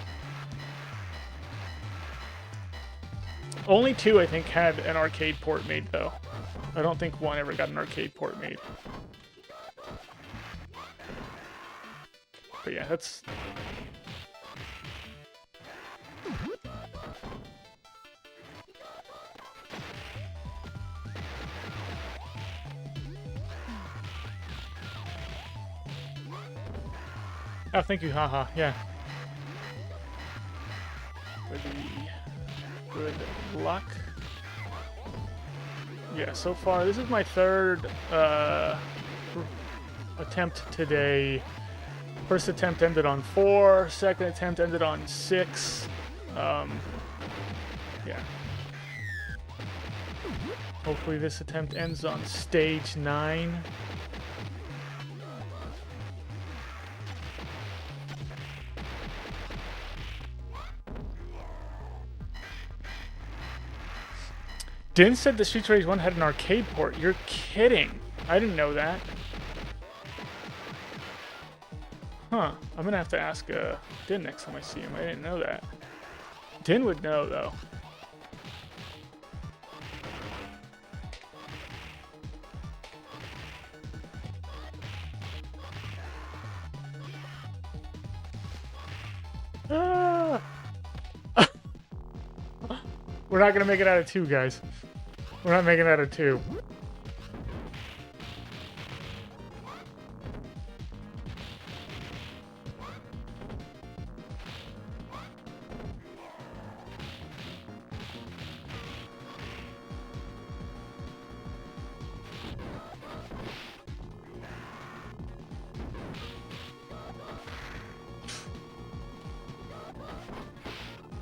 Only 2, I think, had an arcade port made though. I don't think 1 ever got an arcade port made. But yeah, that's... Oh, thank you, haha, yeah. Good luck. Yeah, so far, this is my 3rd attempt today. First attempt ended on 4, second attempt ended on 6. Yeah. Hopefully this attempt ends on stage 9. Din said the Streets Rage 1 had an arcade port. You're kidding. I didn't know that. Huh. I'm gonna have to ask Din next time I see him. I didn't know that. Din would know, though. Ah! We're not gonna make it out of 2, guys. We're not making it out of 2.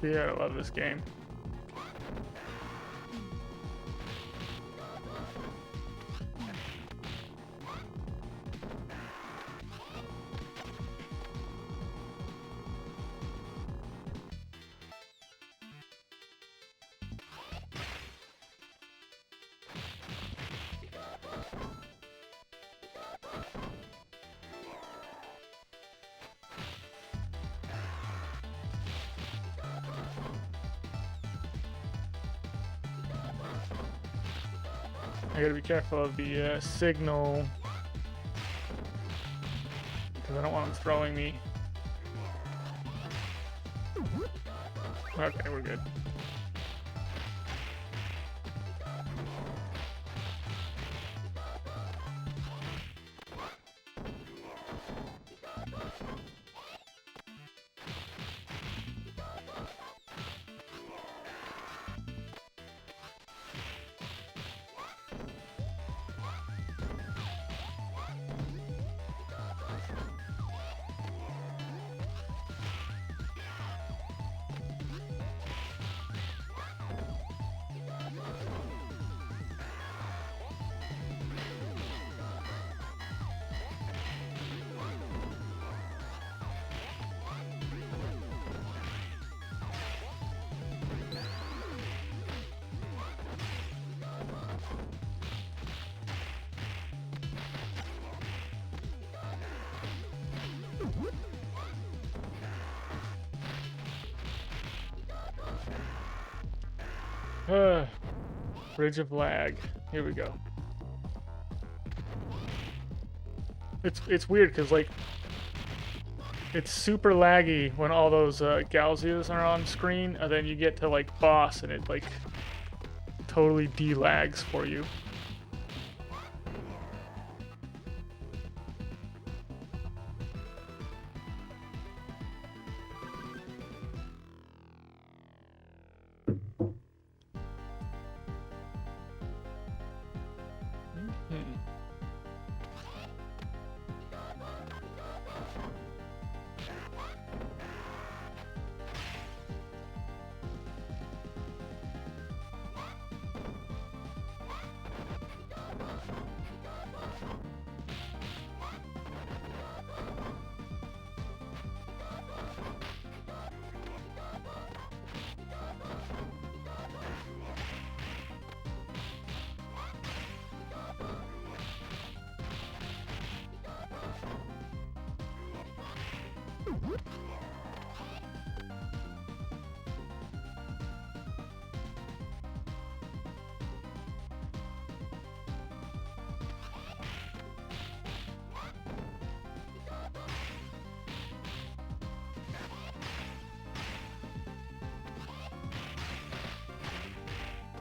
Yeah, I love this game. I gotta be careful of the signal because I don't want them throwing me. Okay, we're good. Bridge of lag. Here we go. It's weird because like it's super laggy when all those Galzias are on screen, and then you get to like boss and it like totally de-lags for you.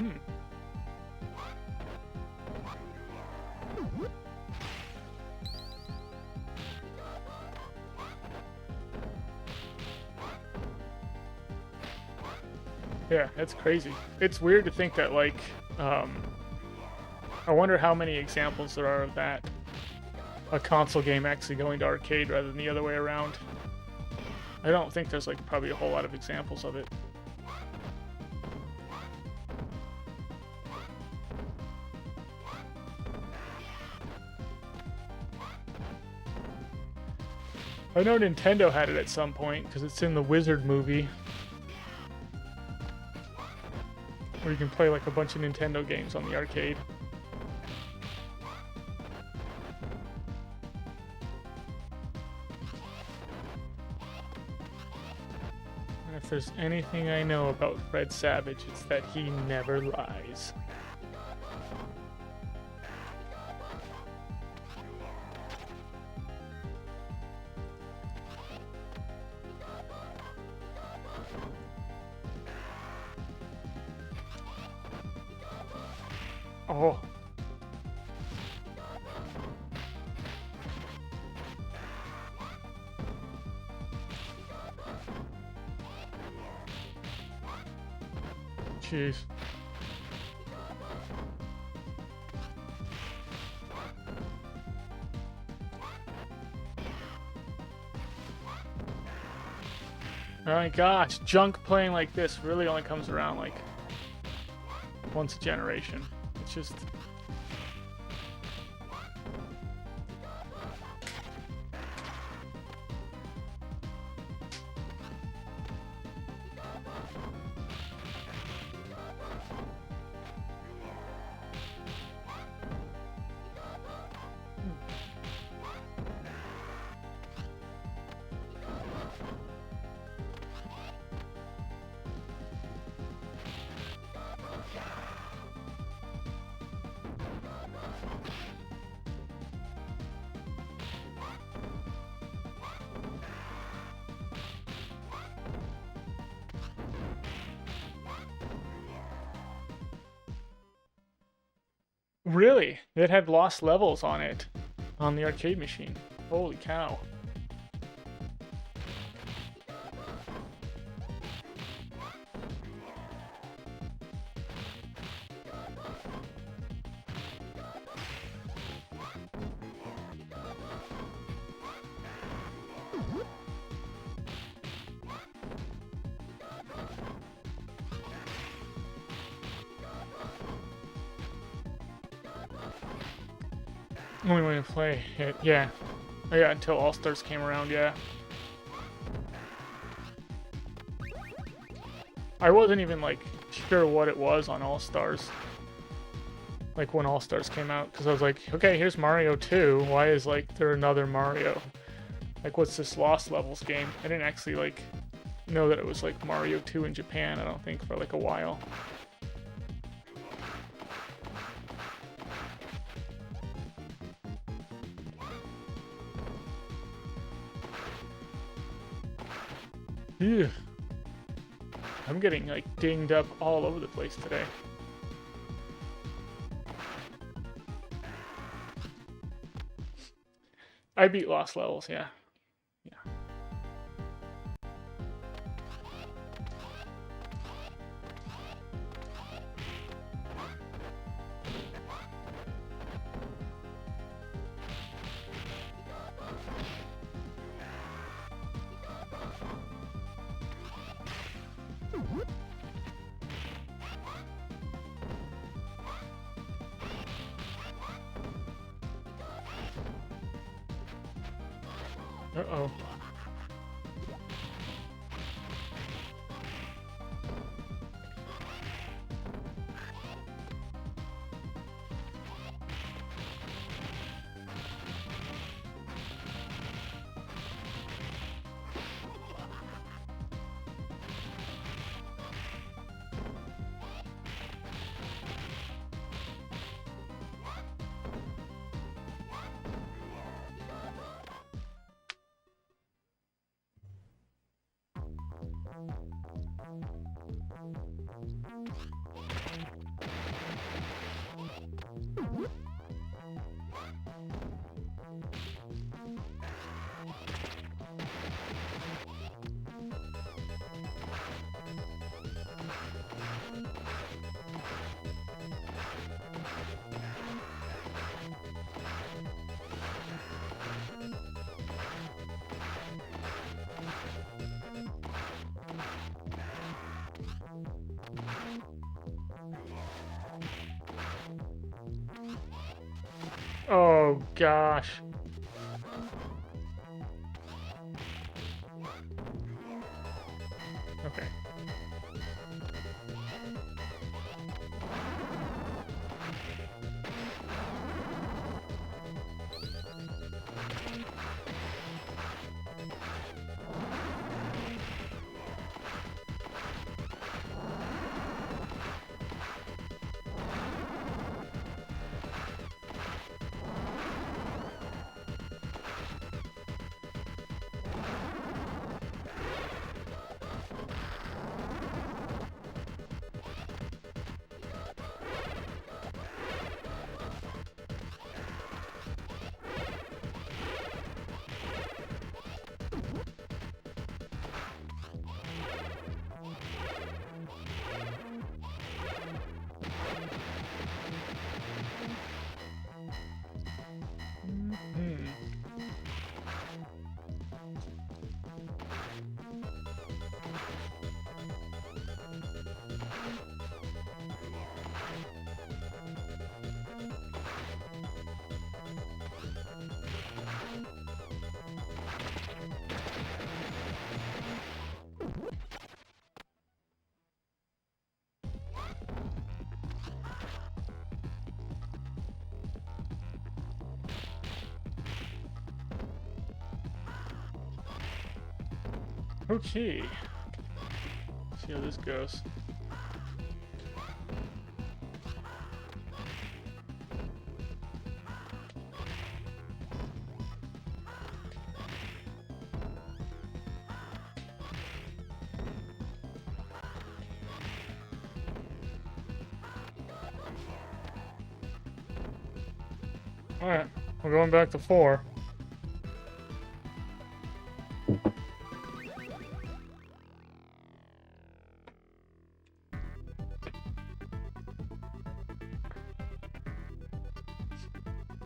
Hmm. Yeah, that's crazy. It's weird to think that, like, I wonder how many examples there are of that. A console game actually going to arcade rather than the other way around. I don't think there's, like, probably a whole lot of examples of it. I know Nintendo had it at some point, because it's in the Wizard movie. Where you can play like a bunch of Nintendo games on the arcade. And if there's anything I know about Fred Savage, it's that he never lies. Oh. Jeez. Oh my gosh, junk playing like this really only comes around like once a generation. It's just... Really? It had lost levels on it. On the arcade machine. Holy cow. Only way to play it, yeah. Oh yeah, until All Stars came around, yeah. I wasn't even like sure what it was on All Stars. Like when All Stars came out, because I was like, okay, here's Mario 2. Why is like there another Mario? Like, what's this Lost Levels game? I didn't actually like know that it was like Mario 2 in Japan, I don't think, for like a while. Ew. I'm getting like dinged up all over the place today. I beat Lost Levels, yeah. Yeah. Uh-oh. Oh gosh. Okay. Okay. See how this goes. Alright, we're going back to 4.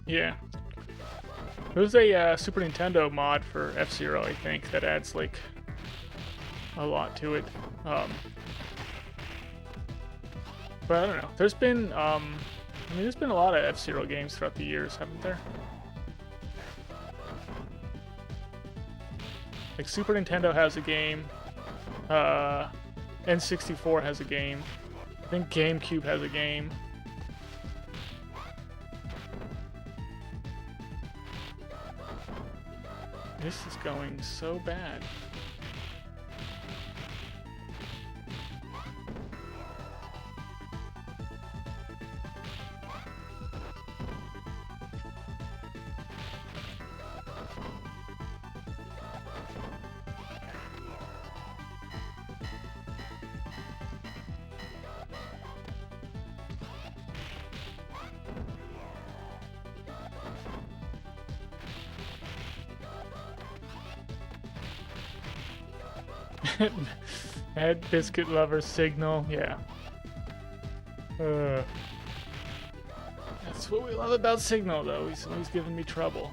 Yeah. There's a Super Nintendo mod for F-Zero, I think, that adds, like, a lot to it. But I don't know. There's been, I mean, there's been a lot of F-Zero games throughout the years, haven't there? Like, Super Nintendo has a game. N64 has a game. I think GameCube has a game. This is going so bad. Head biscuit lover signal, yeah. That's what we love about Signal, though. He's always giving me trouble.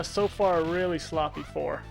So far, a really sloppy 4.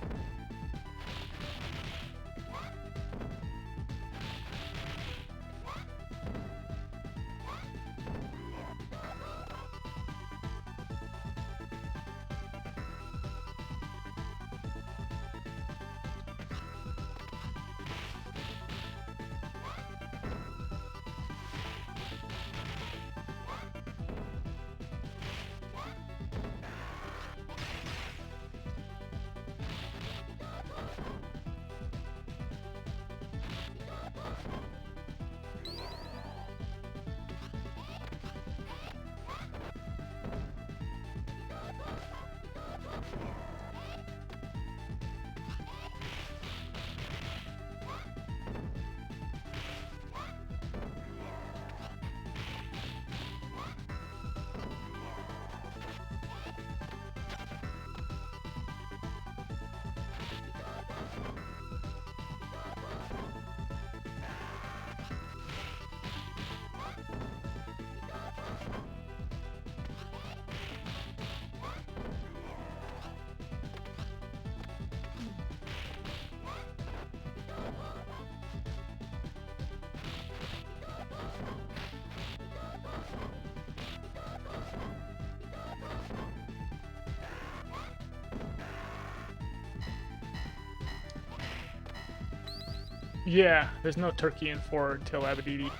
Yeah, there's no turkey in 4 until Abadidi.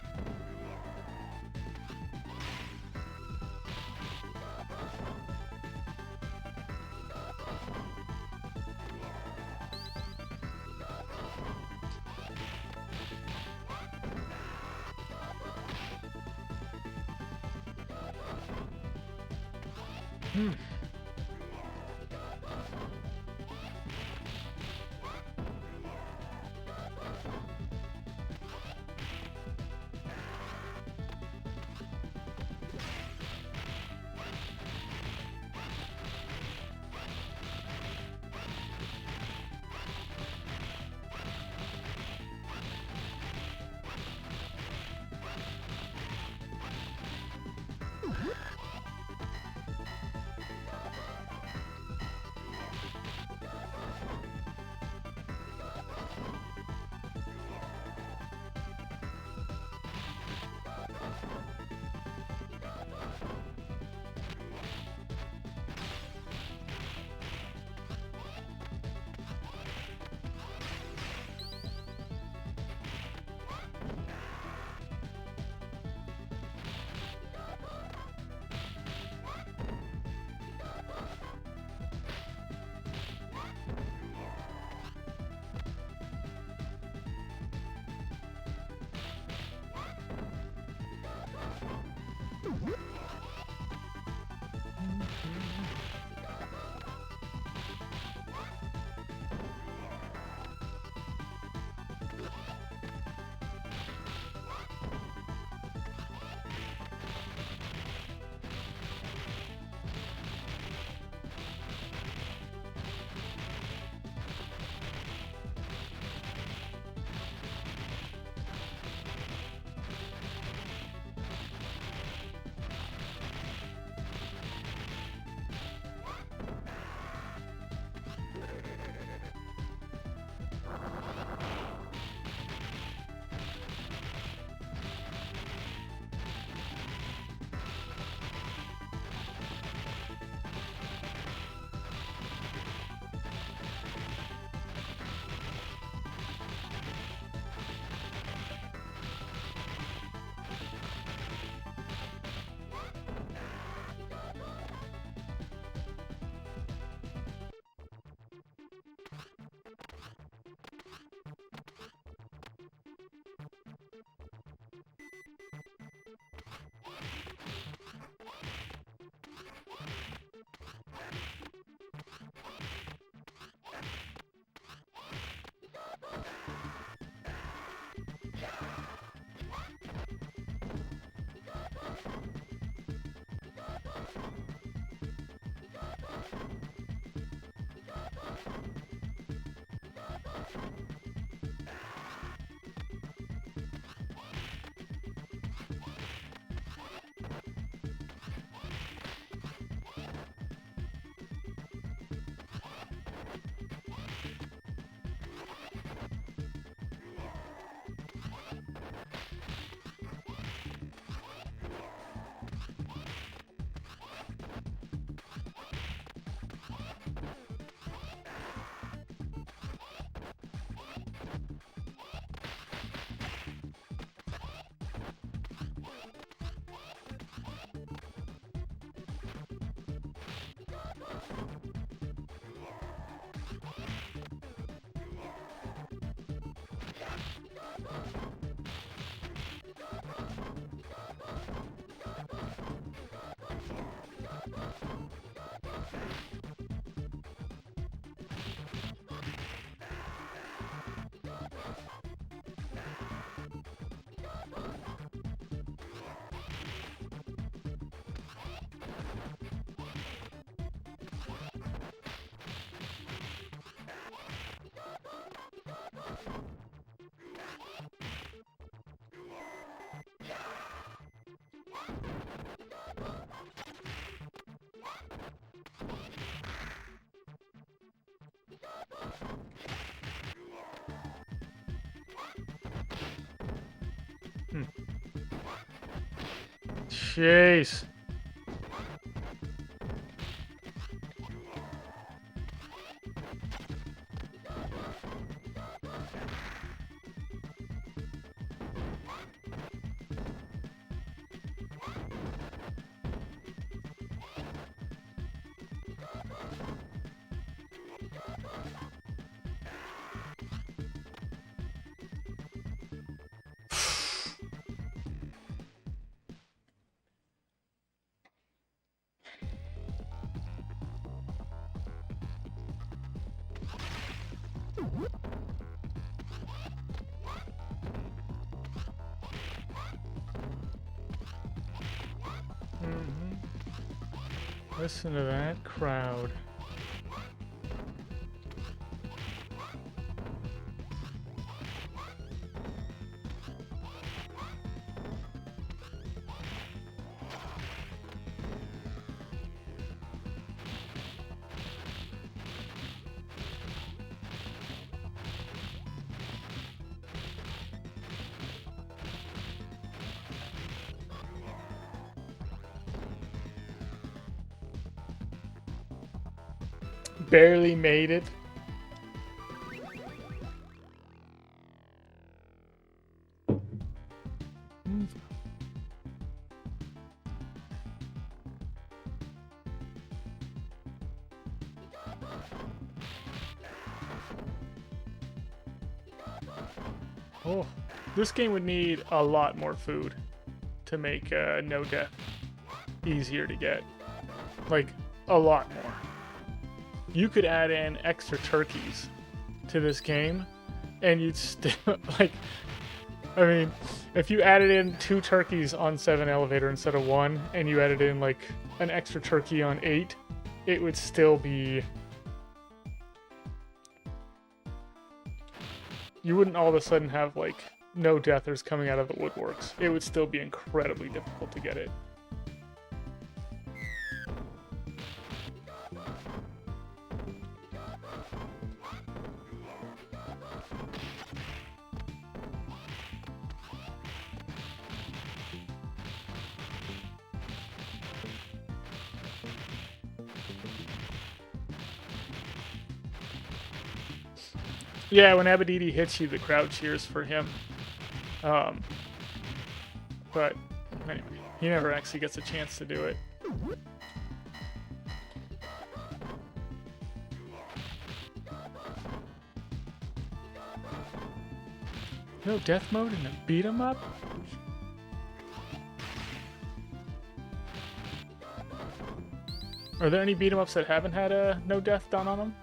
Hmm. Hmm. Jeez. Listen to that crowd. Barely made it. Oh, this game would need a lot more food to make no death easier to get. Like, a lot more. You could add in extra turkeys to this game, and you'd still, like, I mean, if you added in 2 turkeys on 7 elevator instead of 1, and you added in, like, an extra turkey on 8, it would still be... You wouldn't all of a sudden have, like, no deathers coming out of the woodworks. It would still be incredibly difficult to get it. Yeah, when Abadidi hits you, the crowd cheers for him. But anyway, he never actually gets a chance to do it. No death mode in a beat 'em up? Are there any beat 'em ups that haven't had a no death done on them?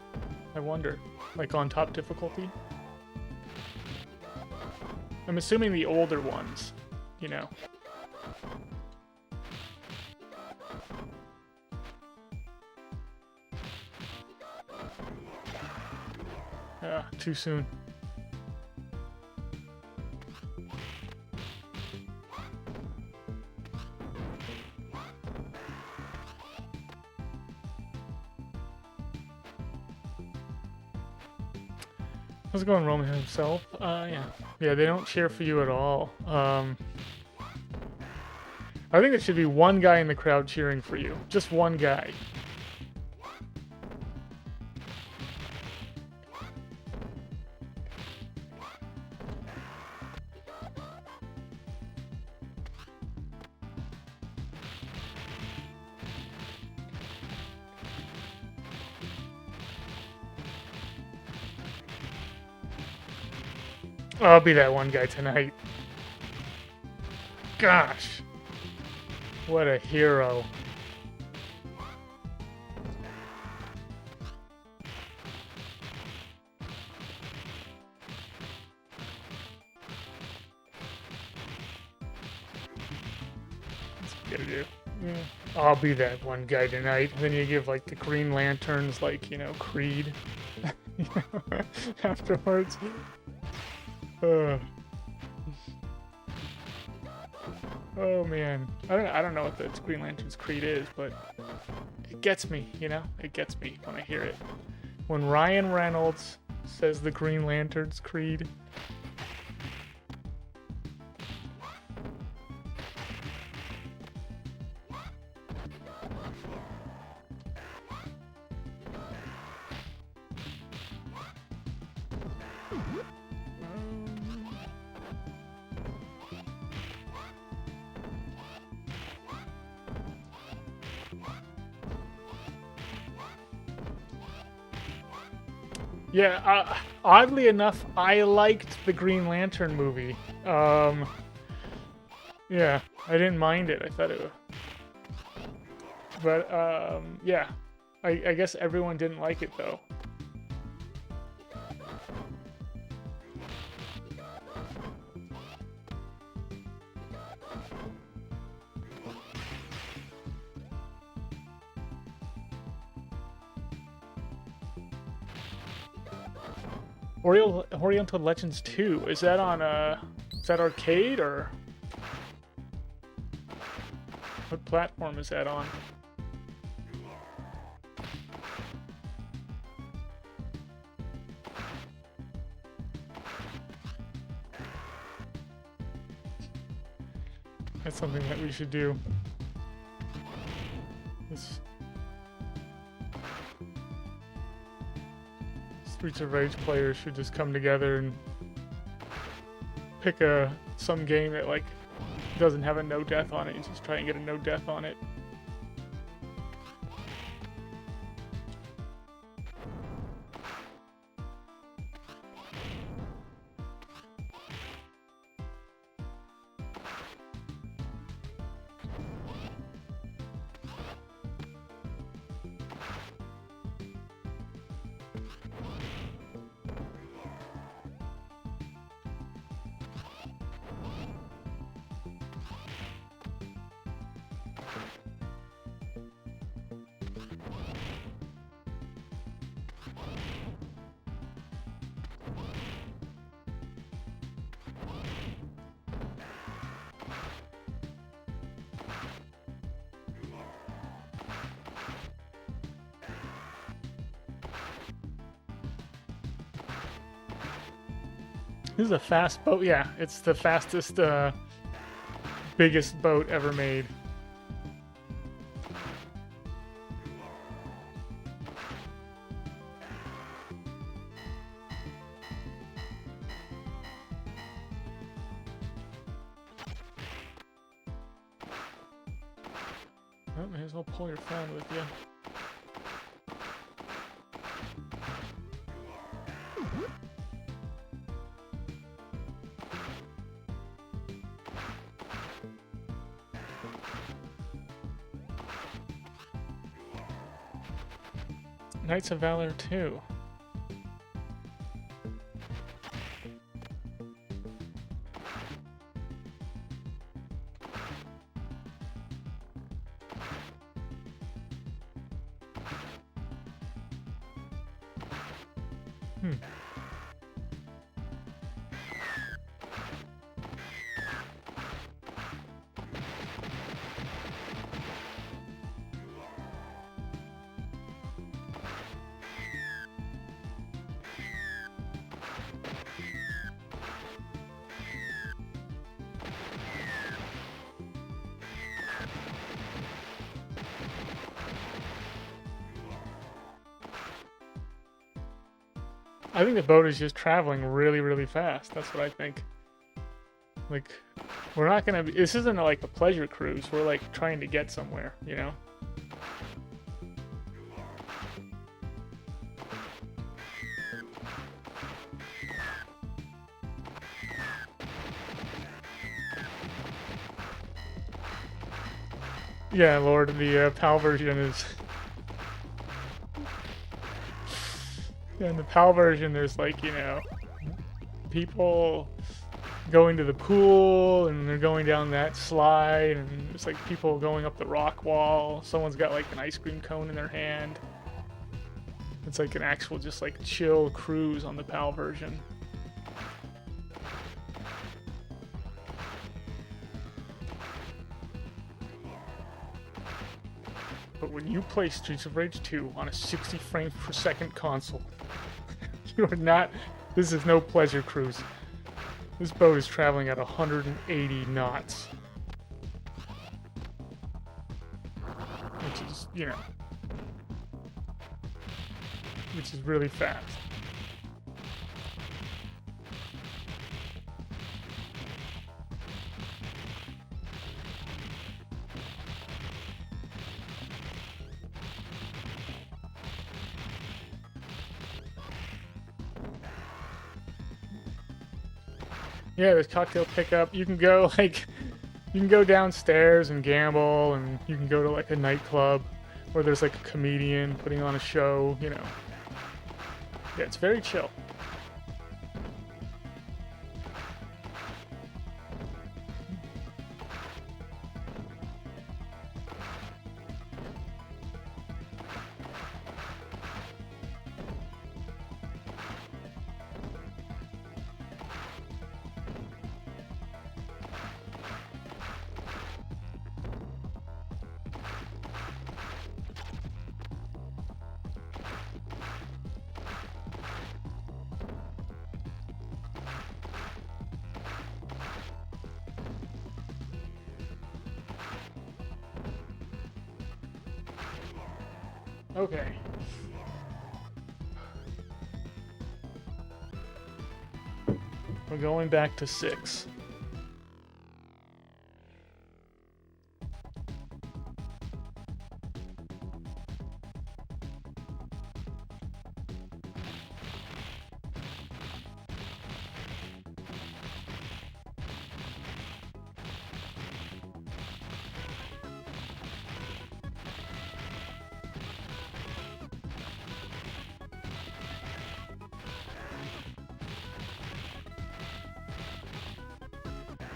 I wonder. Like on top difficulty? I'm assuming the older ones, you know. Too soon. How's it going, Roman himself? Yeah. Yeah, they don't cheer for you at all. I think it should be one guy in the crowd cheering for you. Just one guy. I'll be that one guy tonight. Gosh. What a hero. What's he gonna do? Yeah. I'll be that one guy tonight. Then you give like the Green Lanterns, like, you know, Creed. You know, afterwards. Oh man, I don't know what the Green Lantern's Creed is, but it gets me, you know? It gets me when I hear it. When Ryan Reynolds says the Green Lantern's Creed. Yeah, oddly enough, I liked the Green Lantern movie. Yeah, I didn't mind it. I thought it was... But, yeah. I guess everyone didn't like it, though. Oriental Legends 2. Is that on is that arcade or what platform is that on? That's something that we should do. This Streets of Rage players should just come together and pick some game that like doesn't have a no death on it and just try and get a no death on it. This is a fast boat. Yeah, it's the fastest, biggest boat ever made. Oh, may as well pull your phone with you. Knights of Valor 2. I think the boat is just traveling really, really fast. That's what I think. Like, we're not gonna be, this isn't like a pleasure cruise. We're like trying to get somewhere, you know? Yeah, Lord, the PAL version is... Yeah, in the PAL version, there's like, you know, people going to the pool, and they're going down that slide, and there's like people going up the rock wall. Someone's got like an ice cream cone in their hand. It's like an actual just like chill cruise on the PAL version. But when you play Streets of Rage 2 on a 60 frames per second console, you are not, this is no pleasure cruise. This boat is traveling at 180 knots. Which is, you know, which is really fast. Yeah, there's cocktail pickup. You can go like, you can go downstairs and gamble, and you can go to like a nightclub where there's like a comedian putting on a show, you know. Yeah, it's very chill. Okay. We're going back to 6.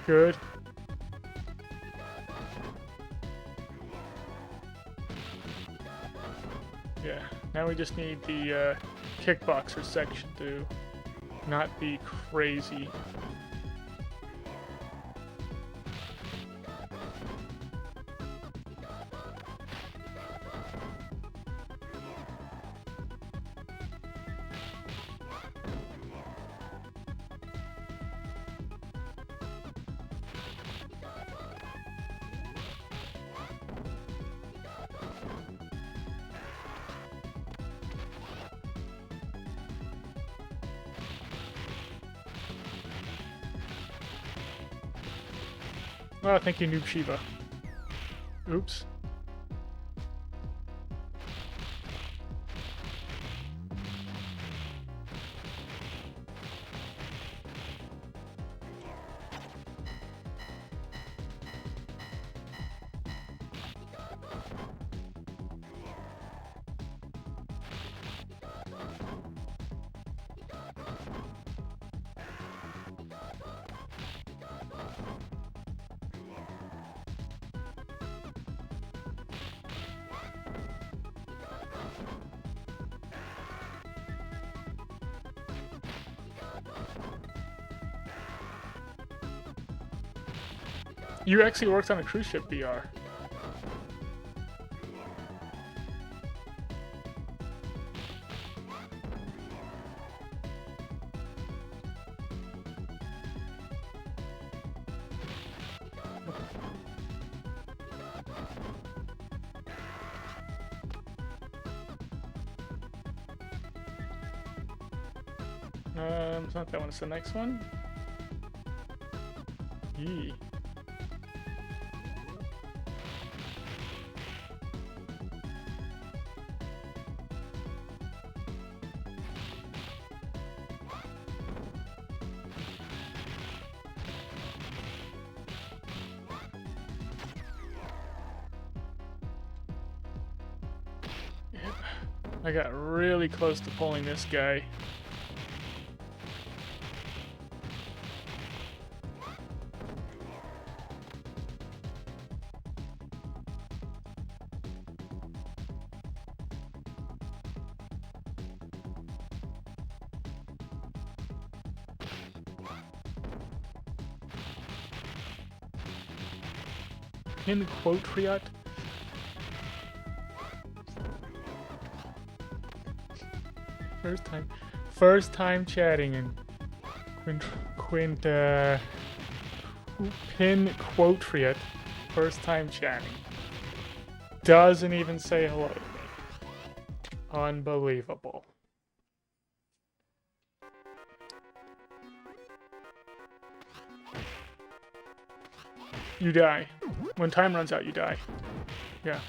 Good. Yeah, now we just need the kickboxer section to not be crazy. Oh, thank you, Noob Shiva. Oops. You actually worked on a cruise ship VR. It's not that one, it's the next one. Yee. I got really close to pulling this guy. In quote Triot. First time chatting and pin quotriot. First time chatting. Doesn't even say hello to me. Unbelievable. You die. When time runs out, you die. Yeah.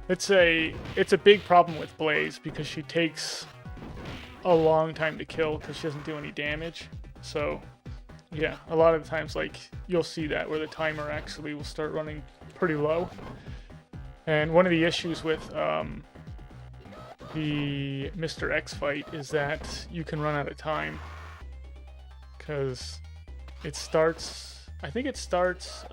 It's a big problem with Blaze because she takes a long time to kill because she doesn't do any damage. So, yeah, a lot of the times, like, you'll see that where the timer actually will start running pretty low. And one of the issues with the Mr. X fight is that you can run out of time because it starts, I think it starts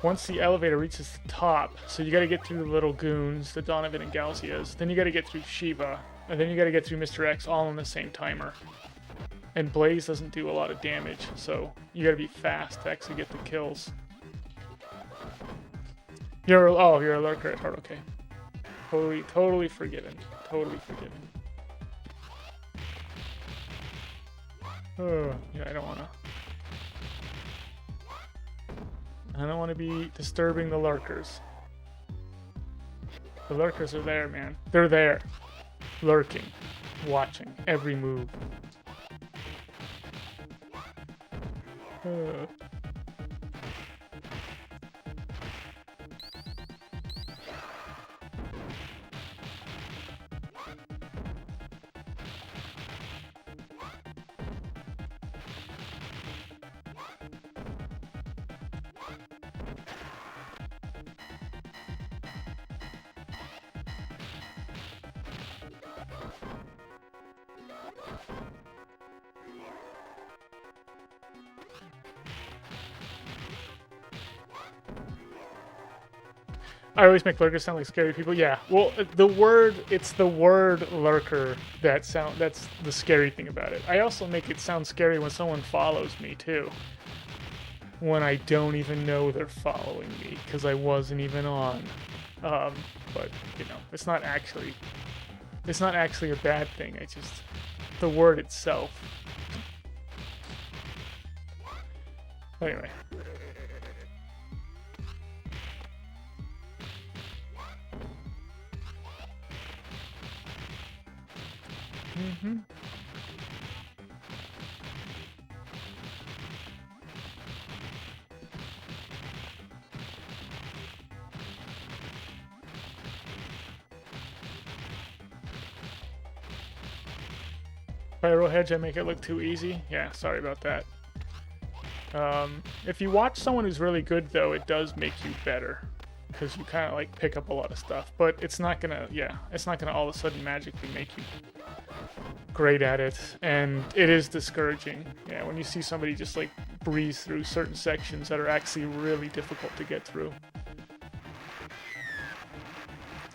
once the elevator reaches the top. So you gotta get through the little goons, the Donovan and Galcias, then you gotta get through Shiva, and then you gotta get through Mr. X all on the same timer. And Blaze doesn't do a lot of damage, so you gotta be fast to actually get the kills. You're a lurker at heart, okay. Totally forgiven. Totally forgiven. Oh, yeah, I don't wanna be disturbing the lurkers. The lurkers are there, man. They're there. Lurking. Watching every move. I always make lurkers sound like scary people. Yeah. Well, it's the word lurker that's the scary thing about it. I also make it sound scary when someone follows me too. When I don't even know they're following me because I wasn't even on. But you know, it's not actually a bad thing. It's just the word itself. Anyway. Mm-hmm. Pyro hedge, I make it look too easy. Yeah, sorry about that. If you watch someone who's really good, though, it does make you better. Because you kind of, like, pick up a lot of stuff. But it's not gonna, it's not gonna all of a sudden magically make you great at it. And it is discouraging. Yeah, when you see somebody just, like, breeze through certain sections that are actually really difficult to get through.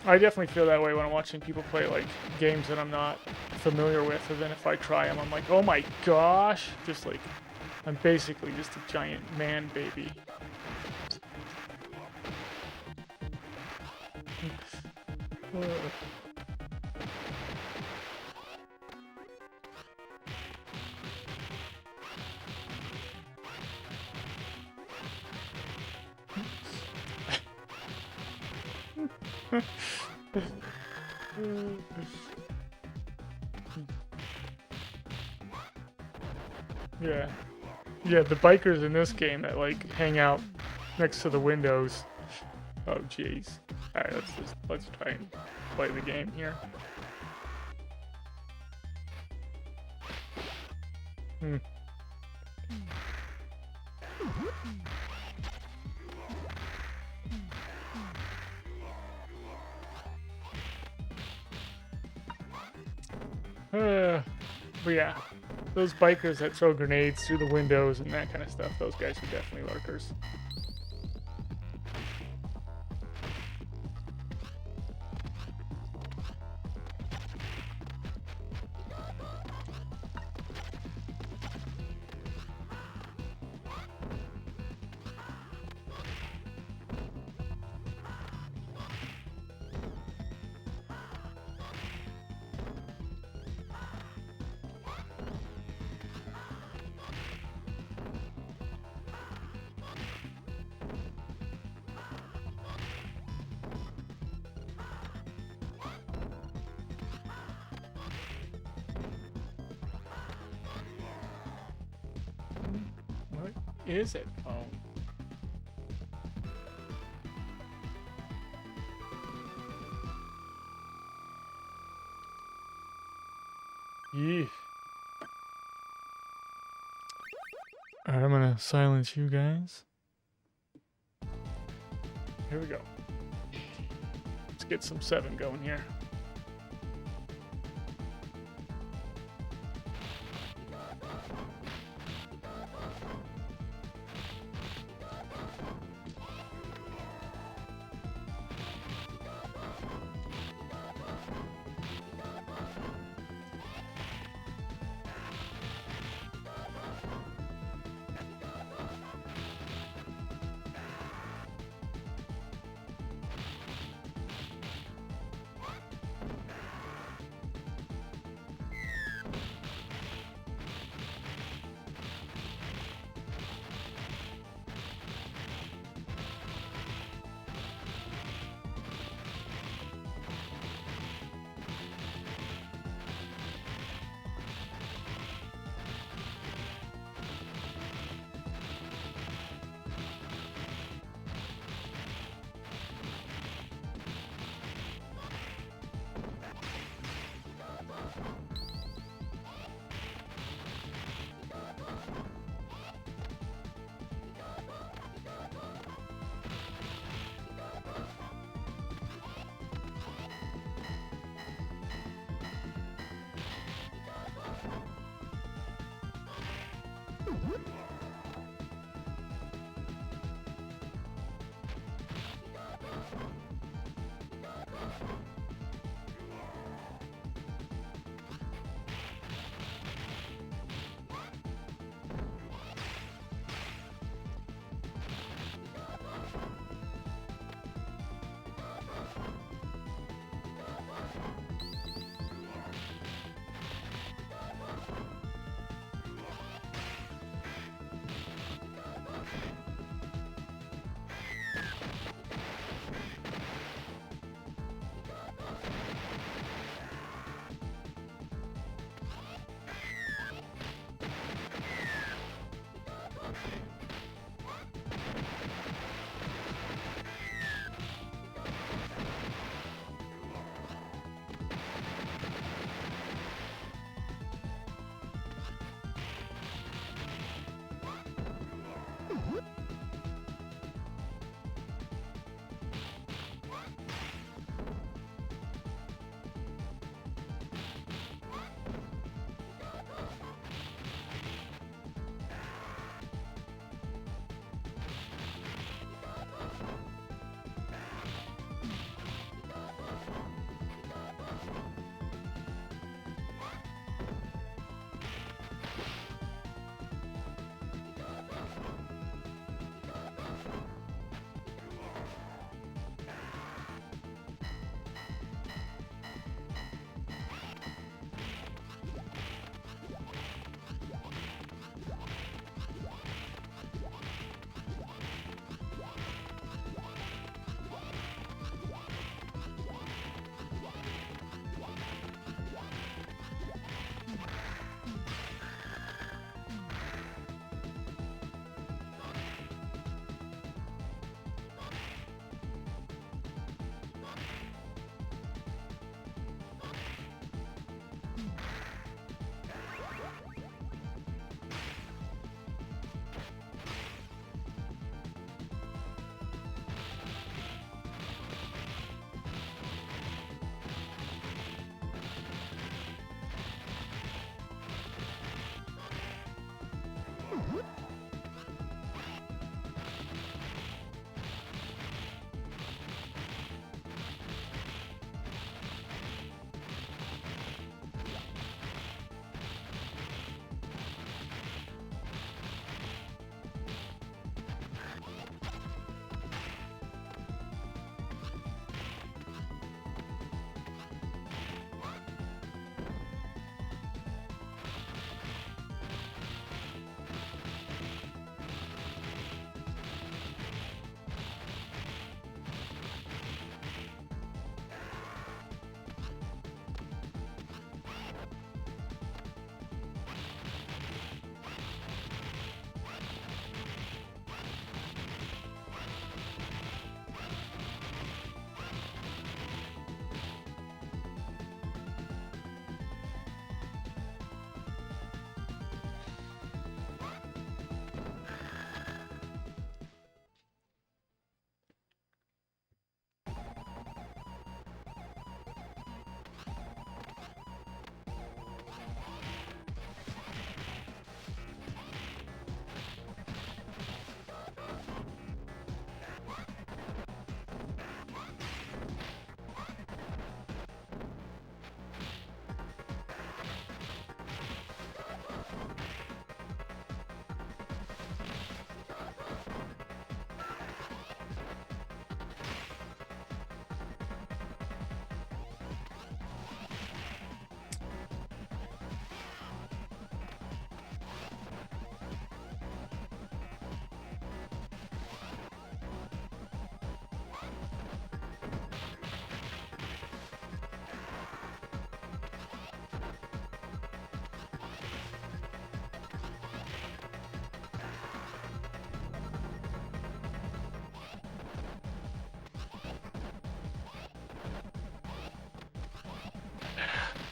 I definitely feel that way when I'm watching people play, like, games that I'm not familiar with, and then if I try them, I'm like, oh my gosh! Just, like, I'm basically just a giant man baby. Yeah. Yeah, the bikers in this game that, like, hang out next to the windows. Oh, jeez. Alright, let's try and play the game here. But yeah, those bikers that throw grenades through the windows and that kind of stuff, those guys are definitely lurkers. What is it? Oh. Yeesh. Alright, I'm gonna silence you guys. Here we go. Let's get some 7 going here.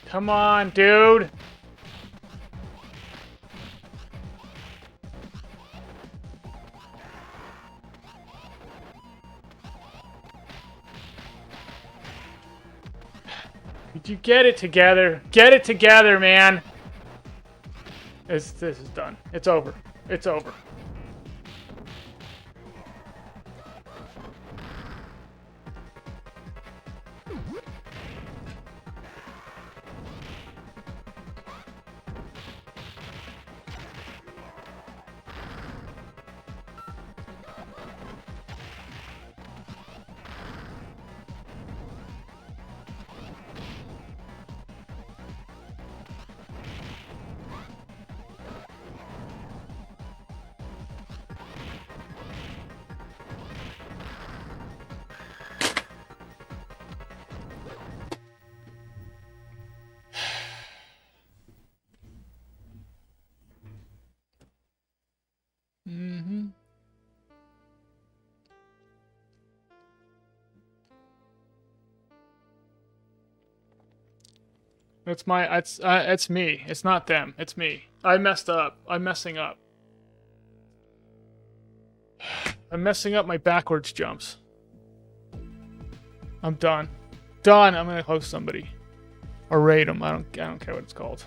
Come on, dude. Could you get it together? Get it together, man. This is done. It's over. It's over. Mm-hmm. It's me. It's not them. It's me. I messed up. I'm messing up. I'm messing up my backwards jumps. I'm done. Done. I'm gonna host somebody or raid them. I don't care what it's called.